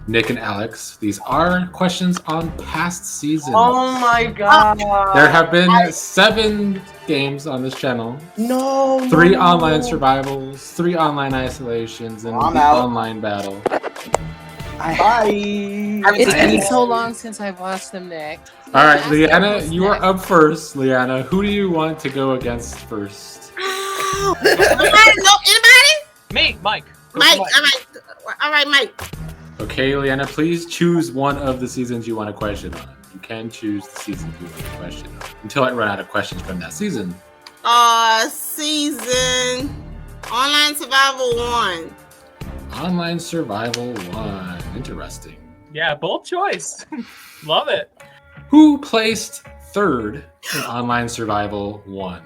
[SPEAKER 16] Nick and Alex, these are questions on past seasons.
[SPEAKER 7] Oh my god.
[SPEAKER 16] There have been 7 games on this channel.
[SPEAKER 2] No.
[SPEAKER 16] 3 online survivals, 3 online isolations, and an online battle.
[SPEAKER 2] Bye.
[SPEAKER 3] It's been so long since I've watched them, Nick.
[SPEAKER 16] All right, Leanna, you are up first. Leanna, who do you want to go against first?
[SPEAKER 6] Anybody?
[SPEAKER 10] Me, Mike.
[SPEAKER 6] Mike. All right, Mike.
[SPEAKER 16] Okay, Leanna, please choose one of the seasons you want a question on. You can choose the seasons you want a question on until I run out of questions from that season.
[SPEAKER 6] Season Online Survival 1.
[SPEAKER 16] Online Survival 1. Interesting.
[SPEAKER 10] Yeah, bold choice. Love it.
[SPEAKER 16] Who placed third in Online Survival 1?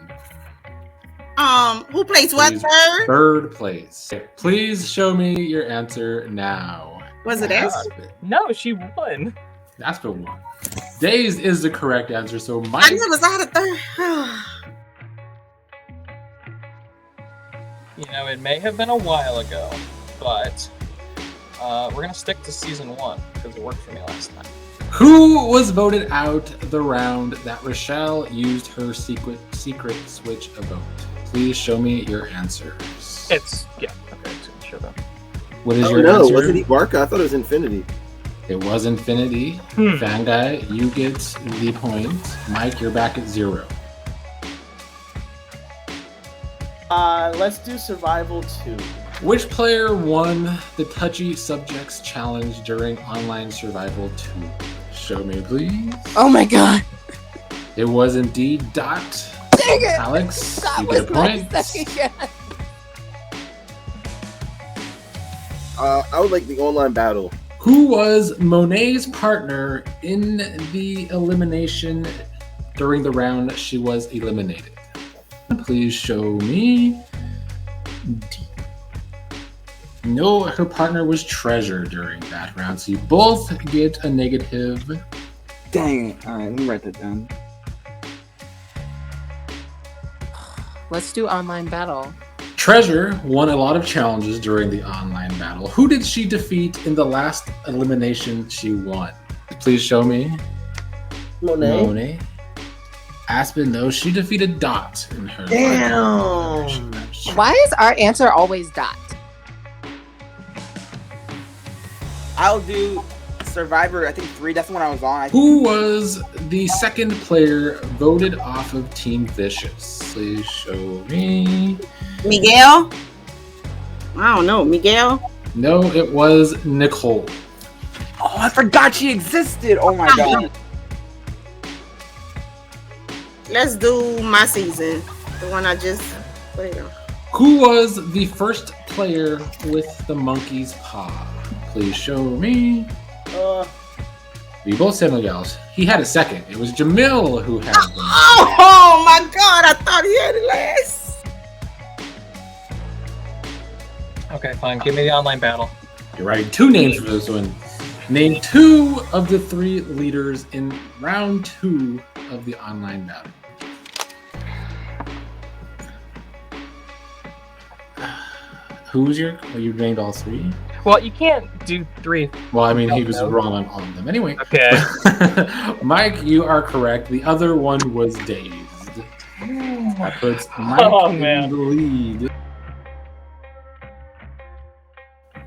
[SPEAKER 6] Who placed what
[SPEAKER 16] Please,
[SPEAKER 6] third?
[SPEAKER 16] Third place. Please show me your answer now.
[SPEAKER 6] Was it Aspen?
[SPEAKER 10] No, she won.
[SPEAKER 16] Aspen won. Dazed is the correct answer, so
[SPEAKER 6] I
[SPEAKER 16] Mike.
[SPEAKER 6] knew it was out of third.
[SPEAKER 10] You know, it may have been a while ago, but we're going to stick to season 1 because it worked for me last time.
[SPEAKER 16] Who was voted out the round that Rochelle used her secret switch a vote? Please show me your answers.
[SPEAKER 10] It's, yeah, okay, it's going to show them.
[SPEAKER 16] What is
[SPEAKER 15] Oh
[SPEAKER 16] your
[SPEAKER 15] no,
[SPEAKER 16] answer?
[SPEAKER 15] wasn't he Barca? I thought it was Infinity.
[SPEAKER 16] It was Infinity. Fan guy, you get the point. Mike, you're back at 0.
[SPEAKER 7] Let's do Survival 2.
[SPEAKER 16] Which player won the Touchy Subjects Challenge during Online Survival 2? Show me, please.
[SPEAKER 3] Oh my god.
[SPEAKER 16] It was indeed Dot.
[SPEAKER 3] Dang it!
[SPEAKER 16] Alex,
[SPEAKER 3] That
[SPEAKER 16] you
[SPEAKER 3] was
[SPEAKER 16] get a
[SPEAKER 3] my
[SPEAKER 16] point.
[SPEAKER 3] second guess.
[SPEAKER 15] I would like the online battle.
[SPEAKER 16] Who was Monet's partner in the elimination during the round she was eliminated? Please show me. No, her partner was Treasure during that round, so you both get a negative.
[SPEAKER 2] Dang it. Alright, let me write that down.
[SPEAKER 3] Let's do online battle.
[SPEAKER 16] Treasure won a lot of challenges during the online battle. Who did she defeat in the last elimination she won? Please show me. Monet. Aspen, though, she defeated Dot in her.
[SPEAKER 3] Damn. Why is our answer always Dot?
[SPEAKER 2] I'll do Survivor, I think 3. That's the one I was on.
[SPEAKER 16] Who was the second player voted off of Team Vicious? Please show me.
[SPEAKER 6] Miguel? I don't know. Miguel?
[SPEAKER 16] No, it was Nicole.
[SPEAKER 2] Oh, I forgot she existed. Oh my god.
[SPEAKER 6] Let's do my season. The one I just put it on.
[SPEAKER 16] Who was the first player with the monkey's paw? Please show me. We both said Miguel's. He had a second. It was Jamil who had one.
[SPEAKER 6] Oh my god, I thought he had it last.
[SPEAKER 10] Okay, fine. Give me the online battle.
[SPEAKER 16] You're writing 2 names for this one. Name 2 of the 3 leaders in round 2 of the online battle. Who's your? Well, you named all 3.
[SPEAKER 10] Well, you can't do 3.
[SPEAKER 16] Well, I mean, he was wrong on all of them. Anyway.
[SPEAKER 10] Okay.
[SPEAKER 16] Mike, you are correct. The other one was Dazed. That puts Mike in the lead.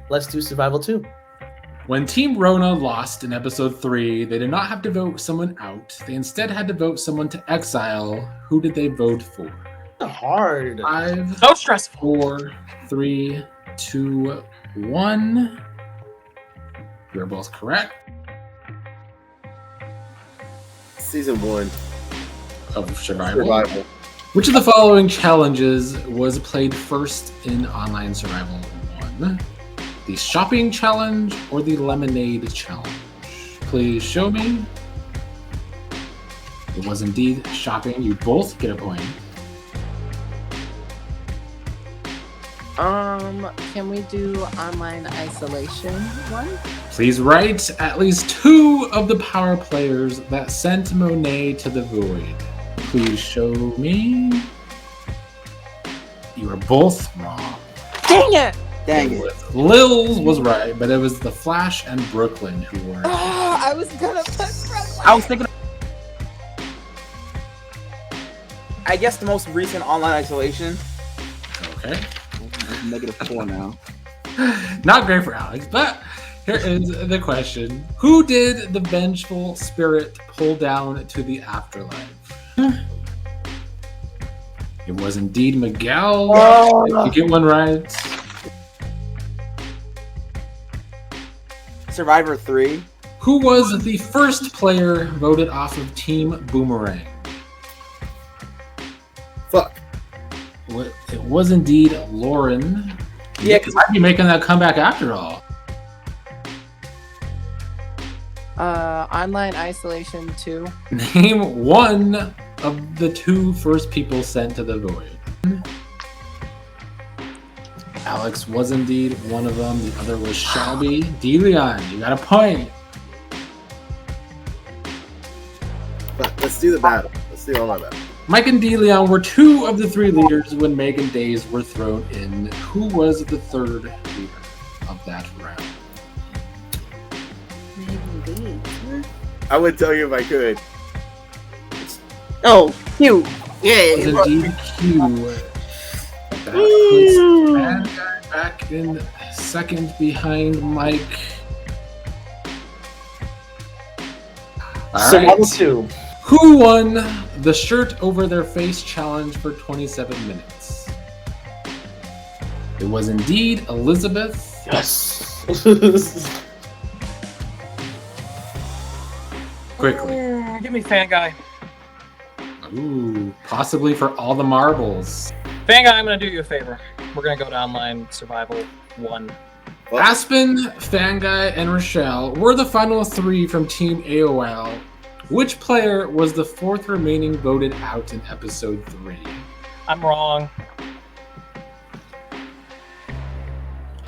[SPEAKER 7] Let's do Survival 2.
[SPEAKER 16] When Team Rona lost in episode 3, they did not have to vote someone out. They instead had to vote someone to exile. Who did they vote for?
[SPEAKER 7] Hard.
[SPEAKER 16] 5.
[SPEAKER 10] So stressful.
[SPEAKER 16] 4, 3, 2, 1. You're both correct.
[SPEAKER 15] Season 1
[SPEAKER 16] of Survival. Which of the following challenges was played first in Online Survival 1? The Shopping Challenge or the Lemonade Challenge? Please show me. It was indeed Shopping. You both get a point.
[SPEAKER 3] Can we do online isolation one?
[SPEAKER 16] Please write at least 2 of the power players that sent Monet to the void. Please show me. You are both wrong.
[SPEAKER 3] Dang it!
[SPEAKER 2] Dang it.
[SPEAKER 16] Lils was right, but it was the Flash and Brooklyn who were.
[SPEAKER 3] Oh, I was gonna put Brooklyn.
[SPEAKER 2] I was thinking. I guess the most recent online isolation.
[SPEAKER 16] Okay.
[SPEAKER 2] -4 now.
[SPEAKER 16] Not great for Alex, but here is the question. Who did the vengeful spirit pull down to the afterlife? It was indeed Miguel.
[SPEAKER 2] Oh.
[SPEAKER 16] You get one right.
[SPEAKER 2] Survivor 3.
[SPEAKER 16] Who was the first player voted off of Team Boomerang?
[SPEAKER 15] Fuck.
[SPEAKER 1] It was indeed Lauren.
[SPEAKER 10] Yeah,
[SPEAKER 1] because I'd be making that comeback after all.
[SPEAKER 20] Online isolation 2.
[SPEAKER 1] Name one of the 2 first people sent to the void. Alex was indeed one of them. The other was Shelby. DeLeon, you got a point.
[SPEAKER 15] Let's do the battle. Let's do all my battle.
[SPEAKER 1] Mike and DeLeon were 2 of the 3 leaders when Megan Days were thrown in. Who was the 3rd leader of that round?
[SPEAKER 15] I would tell you if I could.
[SPEAKER 6] Oh, Q. Yeah.
[SPEAKER 1] It was indeed Q. That puts Bad Guy back in 2nd behind Mike.
[SPEAKER 7] So level 2.
[SPEAKER 1] Who won the shirt over their face challenge for 27 minutes? It was indeed Elizabeth.
[SPEAKER 7] Yes.
[SPEAKER 1] Quickly.
[SPEAKER 10] Give me Fan Guy.
[SPEAKER 1] Ooh, possibly for all the marbles.
[SPEAKER 10] Fan Guy, I'm going to do you a favor. We're going to go to Online Survival 1.
[SPEAKER 1] Aspen, Fanguy, and Rochelle were the final 3 from Team AOL. Which player was the 4th remaining voted out in episode 3?
[SPEAKER 10] I'm wrong.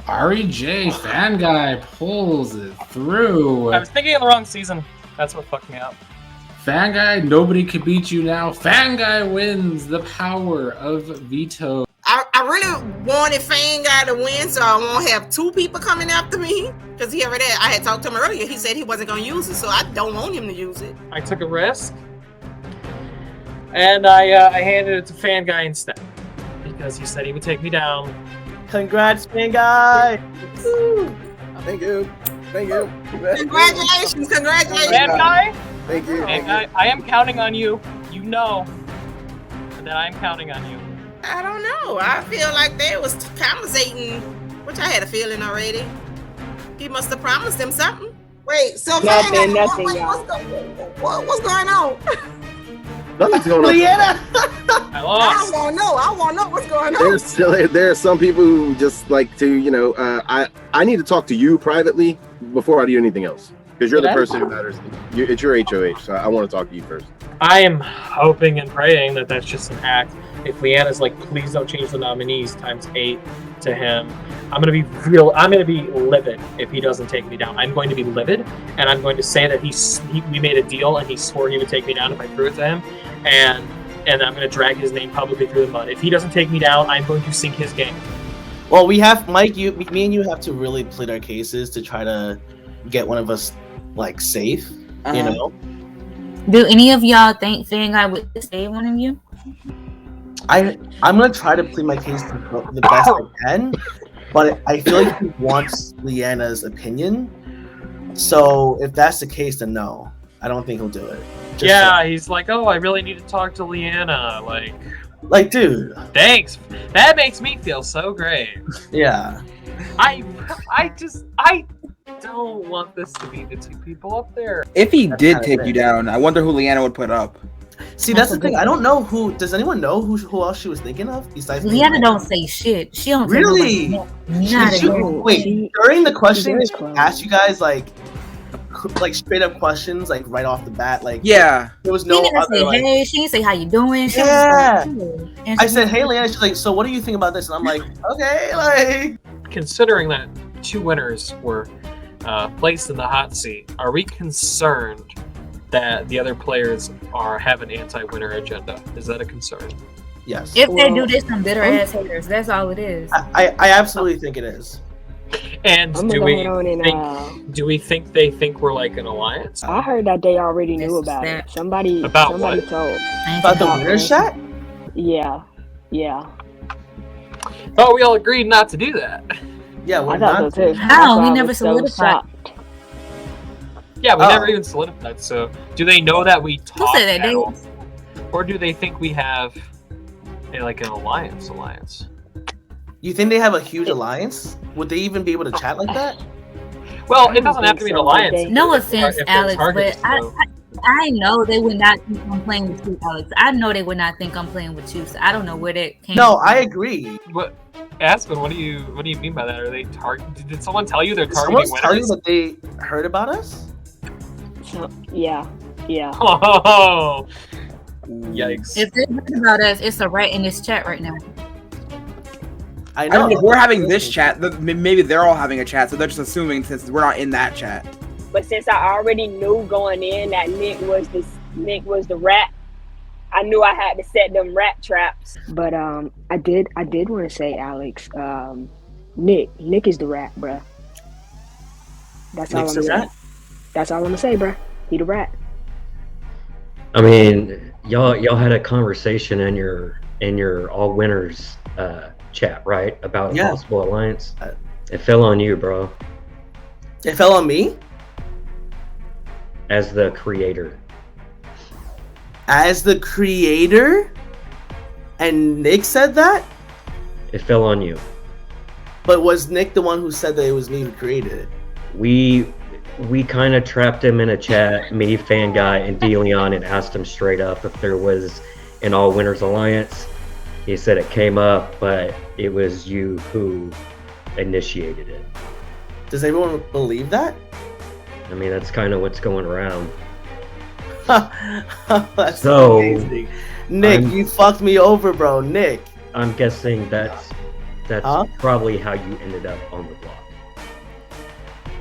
[SPEAKER 1] REJ, Fanguy pulls it through.
[SPEAKER 10] I was thinking of the wrong season. That's what fucked me up.
[SPEAKER 1] Fanguy, nobody can beat you now. Fanguy wins the Power of Veto.
[SPEAKER 6] I really wanted Fan Guy to win, so I won't have 2 people coming after me. Because he already, I had talked to him earlier. He said he wasn't going to use it, so I don't want him to use it.
[SPEAKER 10] I took a risk, and I handed it to Fan Guy instead because he said he would take me down.
[SPEAKER 7] Congrats, Fan Guy!
[SPEAKER 15] Thank you. Thank you.
[SPEAKER 6] Congratulations! Congratulations!
[SPEAKER 10] Fan Guy.
[SPEAKER 15] Thank you.
[SPEAKER 10] Fan Guy, I am counting on you. You know that I am counting on you.
[SPEAKER 6] I don't know. I feel like they was conversating, which I had a feeling already. He must have promised them something. Wait, so
[SPEAKER 4] Nothing,
[SPEAKER 6] Fan Guy,
[SPEAKER 4] nothing, y'all.
[SPEAKER 6] what's going on?
[SPEAKER 15] Nothing's going on.
[SPEAKER 6] Leanna!
[SPEAKER 10] I lost.
[SPEAKER 6] I want to know what's going on.
[SPEAKER 15] There are some people who just like to, you know, I need to talk to you privately before I do anything else. Because you're the person who matters. It's your HOH, so I want to talk to you first.
[SPEAKER 10] I am hoping and praying that that's just an act. If Leanna's like, please don't change the nominees times 8 to him, I'm gonna be livid if he doesn't take me down. I'm going to be livid, and I'm going to say that we made a deal and he swore he would take me down if I threw it to him, and I'm gonna drag his name publicly through the mud. If he doesn't take me down, I'm going to sink his game.
[SPEAKER 7] Well, we have Mike. Me and you have to really plead our cases to try to get one of us like safe. You know.
[SPEAKER 11] Do any of y'all think Fanguy would save one of you?
[SPEAKER 7] I'm gonna try to plead my case to the best I can, but I feel like he wants Leanna's opinion. So if that's the case, then no, I don't think he'll do it.
[SPEAKER 10] He's like, oh, I really need to talk to Leanna.
[SPEAKER 7] Like, dude.
[SPEAKER 10] Thanks. That makes me feel so great.
[SPEAKER 7] Yeah.
[SPEAKER 10] I don't want this to be the 2 people up there.
[SPEAKER 2] If he did take you down, I wonder who Leanna would put up.
[SPEAKER 7] See, that's the thing. I don't know who. Does anyone know who else she was thinking of besides
[SPEAKER 11] Leanna? Don't say shit. She don't
[SPEAKER 7] really. Wait, during the question, she asked you guys like straight up questions, like right off the bat. Like,
[SPEAKER 2] yeah,
[SPEAKER 7] there was no.
[SPEAKER 11] She didn't say hey. She didn't say how you doing. She
[SPEAKER 7] I said hey, Leanna. She's like, so what do you think about this? And I'm like, okay, like.
[SPEAKER 10] Considering that 2 winners were placed in the hot seat, are we concerned that the other players have an anti-winner agenda? Is that a concern?
[SPEAKER 7] Yes.
[SPEAKER 11] If they do, they're some bitter ass haters. That's all it is.
[SPEAKER 7] I absolutely think it is.
[SPEAKER 10] And do we think they think we're like an alliance?
[SPEAKER 4] I heard that they already knew about it. Somebody
[SPEAKER 10] what?
[SPEAKER 4] told.
[SPEAKER 7] About the winner's chat?
[SPEAKER 4] Yeah.
[SPEAKER 10] Oh, we all agreed not to do that.
[SPEAKER 7] Yeah,
[SPEAKER 4] I thought so too.
[SPEAKER 11] How? We never solidified.
[SPEAKER 10] Yeah, we never even solidified. So, do they know that we talk
[SPEAKER 11] say that,
[SPEAKER 10] now? Or do they think we have an alliance?
[SPEAKER 7] You think they have a huge alliance? Would they even be able to chat like that?
[SPEAKER 10] Well, it doesn't have to be an alliance.
[SPEAKER 11] No offense, Alex, but I know they would not think I'm playing with you, Alex. I know they would not think I'm playing with you, so I don't know where that came
[SPEAKER 7] No,
[SPEAKER 11] from.
[SPEAKER 7] I agree.
[SPEAKER 10] What, Aspen? What do you mean by that? Are they Did someone tell you they're
[SPEAKER 7] Did
[SPEAKER 10] targeting
[SPEAKER 7] someone tell you
[SPEAKER 10] winners?
[SPEAKER 7] that they heard about us?
[SPEAKER 4] Yeah.
[SPEAKER 10] Oh, yikes!
[SPEAKER 11] If they heard about us, it's a right in this chat right now.
[SPEAKER 2] I mean, if we're having this chat, maybe they're all having a chat, so they're just assuming since we're not in that chat.
[SPEAKER 4] But since I already knew going in that Nick was the rat, I knew I had to set them rat traps.
[SPEAKER 18] But I did want to say, Alex, Nick is the rat, bruh. That's all I'm
[SPEAKER 7] Nick's
[SPEAKER 18] gonna
[SPEAKER 7] the
[SPEAKER 18] say.
[SPEAKER 7] rat?
[SPEAKER 18] That's all I'm gonna say, bruh. He the rat.
[SPEAKER 12] I mean, y'all had a conversation in your all winners chat, right? About a possible alliance. It fell on you, bro.
[SPEAKER 7] It fell on me?
[SPEAKER 12] As the creator.
[SPEAKER 7] As the creator? And Nick said that?
[SPEAKER 12] It fell on you.
[SPEAKER 7] But was Nick the one who said that it was me who created it?
[SPEAKER 12] We kind of trapped him in a chat, me, Fan Guy, and DeLeon, and asked him straight up if there was an all winners alliance. He said it came up, but it was you who initiated it.
[SPEAKER 7] Does everyone believe that?
[SPEAKER 12] I mean, that's kind of what's going around.
[SPEAKER 7] That's
[SPEAKER 12] So,
[SPEAKER 7] amazing. Nick, you fucked me over, bro. Nick.
[SPEAKER 12] I'm guessing that's probably how you ended up on the block.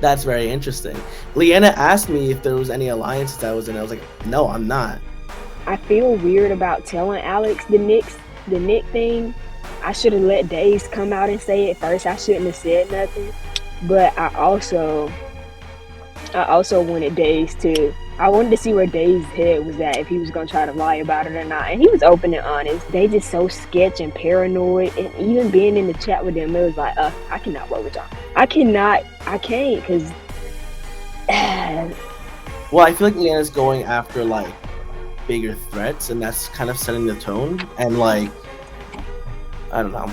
[SPEAKER 7] That's very interesting. Leanna asked me if there was any alliances I was in. I was like, no, I'm not.
[SPEAKER 18] I feel weird about telling Alex the Nick thing. I should have let Days come out and say it first. I shouldn't have said nothing. But I also wanted Days to. I wanted to see where Days' head was at, if he was gonna try to lie about it or not. And he was open and honest. They just so sketch and paranoid. And even being in the chat with them, it was like, I cannot work with y'all. I can't, because.
[SPEAKER 7] Well, I feel like Leanna's going after like bigger threats, and that's kind of setting the tone. And like, I don't know,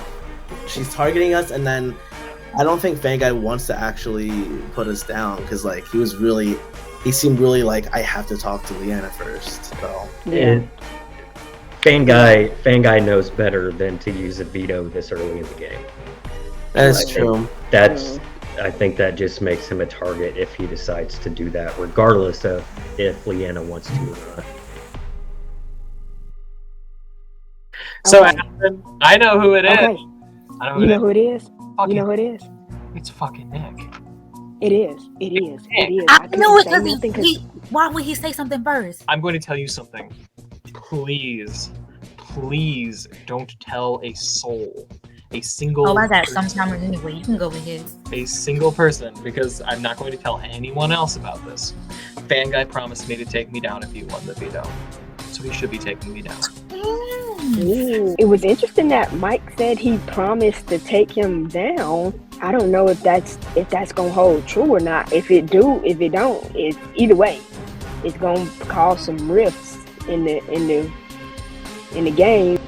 [SPEAKER 7] she's targeting us, and then I don't think Fanguy wants to actually put us down because like he seemed really like, I have to talk to Leanna first. So
[SPEAKER 12] Yeah. Fanguy knows better than to use a veto this early in the game.
[SPEAKER 7] That's true.
[SPEAKER 12] I think that just makes him a target if he decides to do that, regardless of if Leanna wants to or not.
[SPEAKER 10] So Aspen, I know who it is.
[SPEAKER 18] Okay.
[SPEAKER 10] I know
[SPEAKER 18] You know who it is? You know who it is?
[SPEAKER 10] It's fucking Nick.
[SPEAKER 18] It is.
[SPEAKER 11] I knew it
[SPEAKER 18] couldn't say
[SPEAKER 11] because
[SPEAKER 18] nothing
[SPEAKER 11] why would he say something first?
[SPEAKER 10] I'm going to tell you something. Please don't tell a soul. A single
[SPEAKER 11] Oh, I got
[SPEAKER 10] person.
[SPEAKER 11] some timers anyway. You can go with his.
[SPEAKER 10] A single person, because I'm not going to tell anyone else about this. Fanguy promised me to take me down if he won the veto. So he should be taking me down.
[SPEAKER 18] Ooh. It was interesting that Mike said he promised to take him down. I don't know if that's gonna hold true or not. If it don't, it's either way. It's gonna cause some rifts in the game.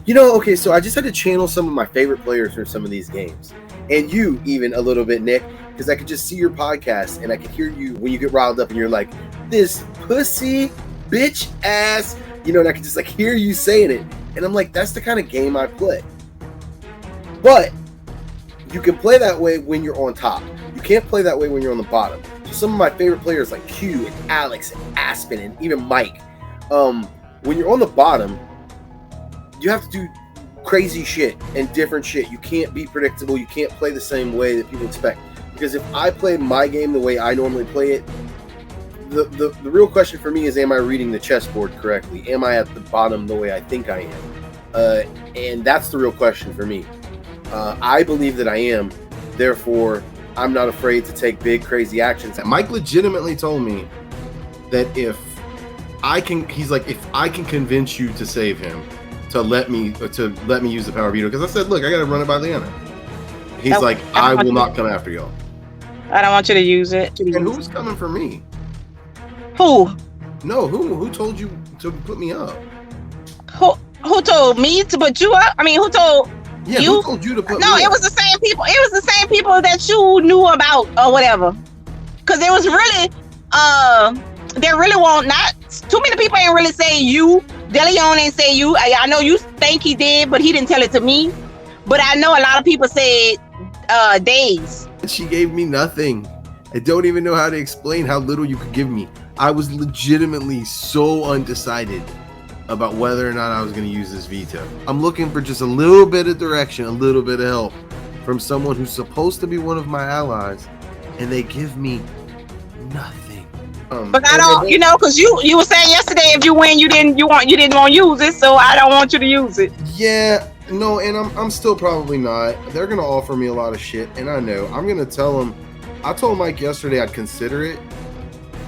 [SPEAKER 15] You know, okay, so I just had to channel some of my favorite players from some of these games. And you, even a little bit, Nick, because I could just see your podcast and I could hear you when you get riled up and you're like, this pussy bitch ass, you know, and I could just like hear you saying it. And I'm like, that's the kind of game I play. But you can play that way when you're on top. You can't play that way when you're on the bottom. So some of my favorite players like Q and Alex and Aspen and even Mike, when you're on the bottom, you have to do crazy shit and different shit. You can't be predictable. You can't play the same way that people expect. Because if I play my game the way I normally play it, the real question for me is, am I reading the chessboard correctly? Am I at the bottom the way I think I am? And that's the real question for me. I believe that I am. Therefore, I'm not afraid to take big, crazy actions. Mike legitimately told me that if I can convince you to save him, to let me use the power veto, because I said, look, I got to run it by Leanna. He's like, I will not come after y'all.
[SPEAKER 21] I don't want you to use it.
[SPEAKER 15] And who's coming for me?
[SPEAKER 21] Who?
[SPEAKER 15] No, who told you to put me up?
[SPEAKER 21] Who told me to put you up? I mean, who told
[SPEAKER 15] Yeah,
[SPEAKER 21] you?
[SPEAKER 15] who told you to put
[SPEAKER 21] No,
[SPEAKER 15] me
[SPEAKER 21] it
[SPEAKER 15] up?
[SPEAKER 21] was the same people. It was the same people that you knew about or whatever. because there was really there really won't not too many people ain't really say you. DeLeon ain't say you. I know you think he did, but he didn't tell it to me. But I know a lot of people said Days.
[SPEAKER 15] She gave me nothing. I don't even know how to explain how little you could give me. I was legitimately so undecided about whether or not I was going to use this veto. I'm looking for just a little bit of direction, a little bit of help from someone who's supposed to be one of my allies, and they give me nothing.
[SPEAKER 21] But I don't, you know, because you were saying yesterday if you win, you didn't want to use it, so I don't want you to use it.
[SPEAKER 15] Yeah, no, and I'm still probably not. They're gonna offer me a lot of shit, and I know. I'm gonna tell them. I told Mike yesterday I'd consider it.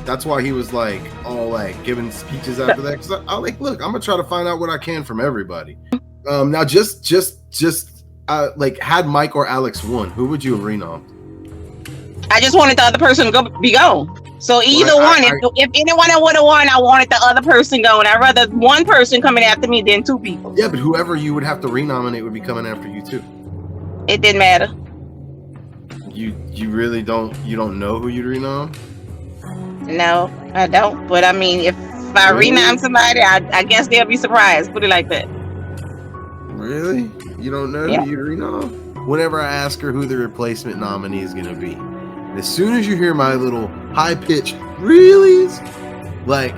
[SPEAKER 15] That's why he was like all like giving speeches after that. Because I like, look, I'm gonna try to find out what I can from everybody. Now just like had Mike or Alex won, who would you have renominated?
[SPEAKER 21] I just wanted the other person to be gone. So either one, if anyone would have won, I wanted the other person going. I'd rather one person coming after me than two people.
[SPEAKER 15] Yeah, but whoever you would have to renominate would be coming after you too.
[SPEAKER 21] It didn't matter.
[SPEAKER 15] You really don't know who you'd renominate?
[SPEAKER 21] No, I don't. But I mean, if I renominate somebody, I guess they'll be surprised. Put it like that.
[SPEAKER 15] Really? You don't know who you'd renominate? Whenever I ask her who the replacement nominee is gonna be. As soon as you hear my little high-pitched reallys, like,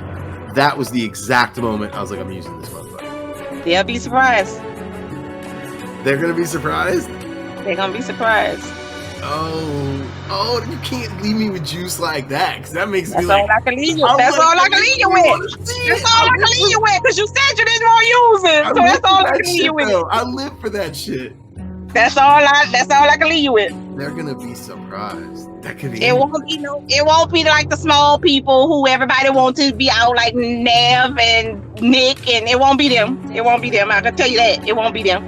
[SPEAKER 15] that was the exact moment I was like, I'm using this motherfucker.
[SPEAKER 21] They'll be surprised.
[SPEAKER 15] They're going to be surprised?
[SPEAKER 21] They're going to be surprised.
[SPEAKER 15] Oh, you can't leave me with juice like that, because that makes me
[SPEAKER 21] That's
[SPEAKER 15] like...
[SPEAKER 21] all I can leave you with. That's all I can leave you with. That's all I can leave you with, because you said you didn't want to use it. So that's all I can leave you with.
[SPEAKER 15] I live for that shit.
[SPEAKER 21] That's all I can leave you with.
[SPEAKER 15] They're going to be surprised. That could be
[SPEAKER 21] it won't be like the small people who everybody wants to be out like Nev and Nick, and it won't be them. It won't be them. I can tell you that. It won't be them.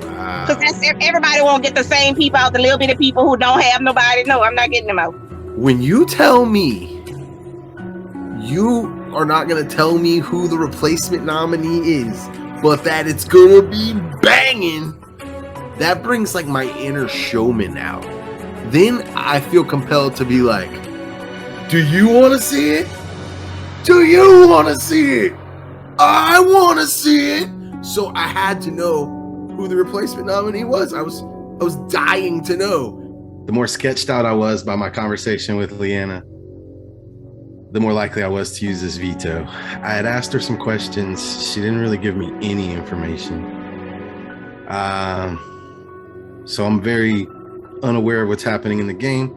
[SPEAKER 15] Wow.
[SPEAKER 21] Because everybody won't get the same people out, the little bit of people who don't have nobody. No, I'm not getting them out.
[SPEAKER 15] When you tell me you are not going to tell me who the replacement nominee is, but that it's going to be banging, that brings like my inner showman out. Then I feel compelled to be like, do you want to see it? Do you want to see it? I want to see it. So I had to know who the replacement nominee was. I was dying to know. The more sketched out I was by my conversation with Leanna, the more likely I was to use this veto. I had asked her some questions. She didn't really give me any information. So I'm very unaware of what's happening in the game.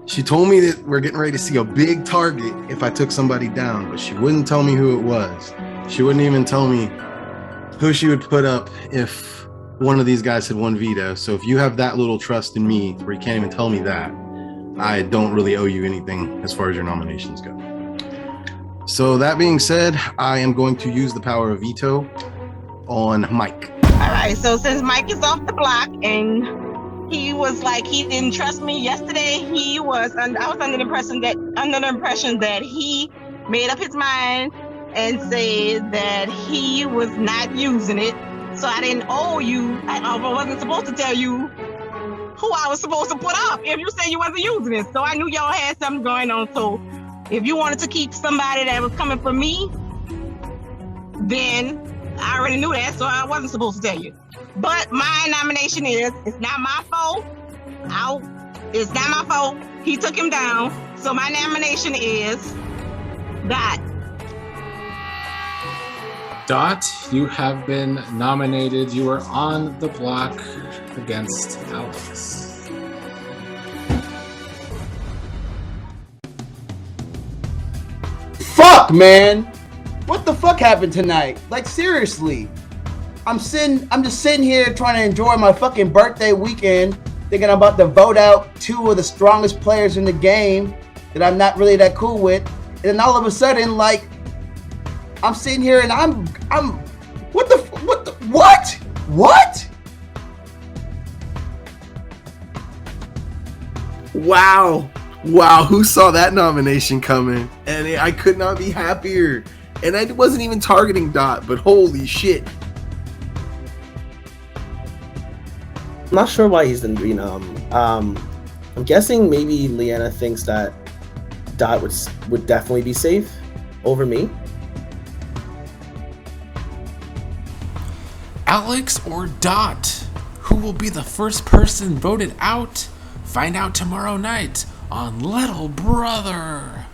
[SPEAKER 15] She told me that we're getting ready to see a big target if I took somebody down, but she wouldn't tell me who it was. She wouldn't even tell me who she would put up if one of these guys had won veto. So if you have that little trust in me where you can't even tell me that, I don't really owe you anything as far as your nominations go. So that being said, I am going to use the power of veto on Mike.
[SPEAKER 21] All right, so since Mike is off the block and he was like he didn't trust me yesterday, I was under the impression that he made up his mind and said that he was not using it. So I didn't owe you. I wasn't supposed to tell you who I was supposed to put up if you said you wasn't using it. So I knew y'all had something going on. So if you wanted to keep somebody that was coming from me, then I already knew that, so I wasn't supposed to tell you. But my nomination is, it's not my fault. It's not my fault. He took him down. So my nomination is Dot.
[SPEAKER 1] Dot, you have been nominated. You are on the block against Alex.
[SPEAKER 17] Fuck, man! What the fuck happened tonight? Like, seriously. I'm just sitting here trying to enjoy my fucking birthday weekend, thinking I'm about to vote out two of the strongest players in the game that I'm not really that cool with. And then all of a sudden, like, I'm sitting here and I'm what?
[SPEAKER 15] Wow, who saw that nomination coming? And I could not be happier. And I wasn't even targeting Dot, but holy shit.
[SPEAKER 7] I'm not sure why he's in renom. I'm guessing maybe Leanna thinks that Dot would definitely be safe over me.
[SPEAKER 1] Alex or Dot? Who will be the first person voted out? Find out tomorrow night on Little Brother.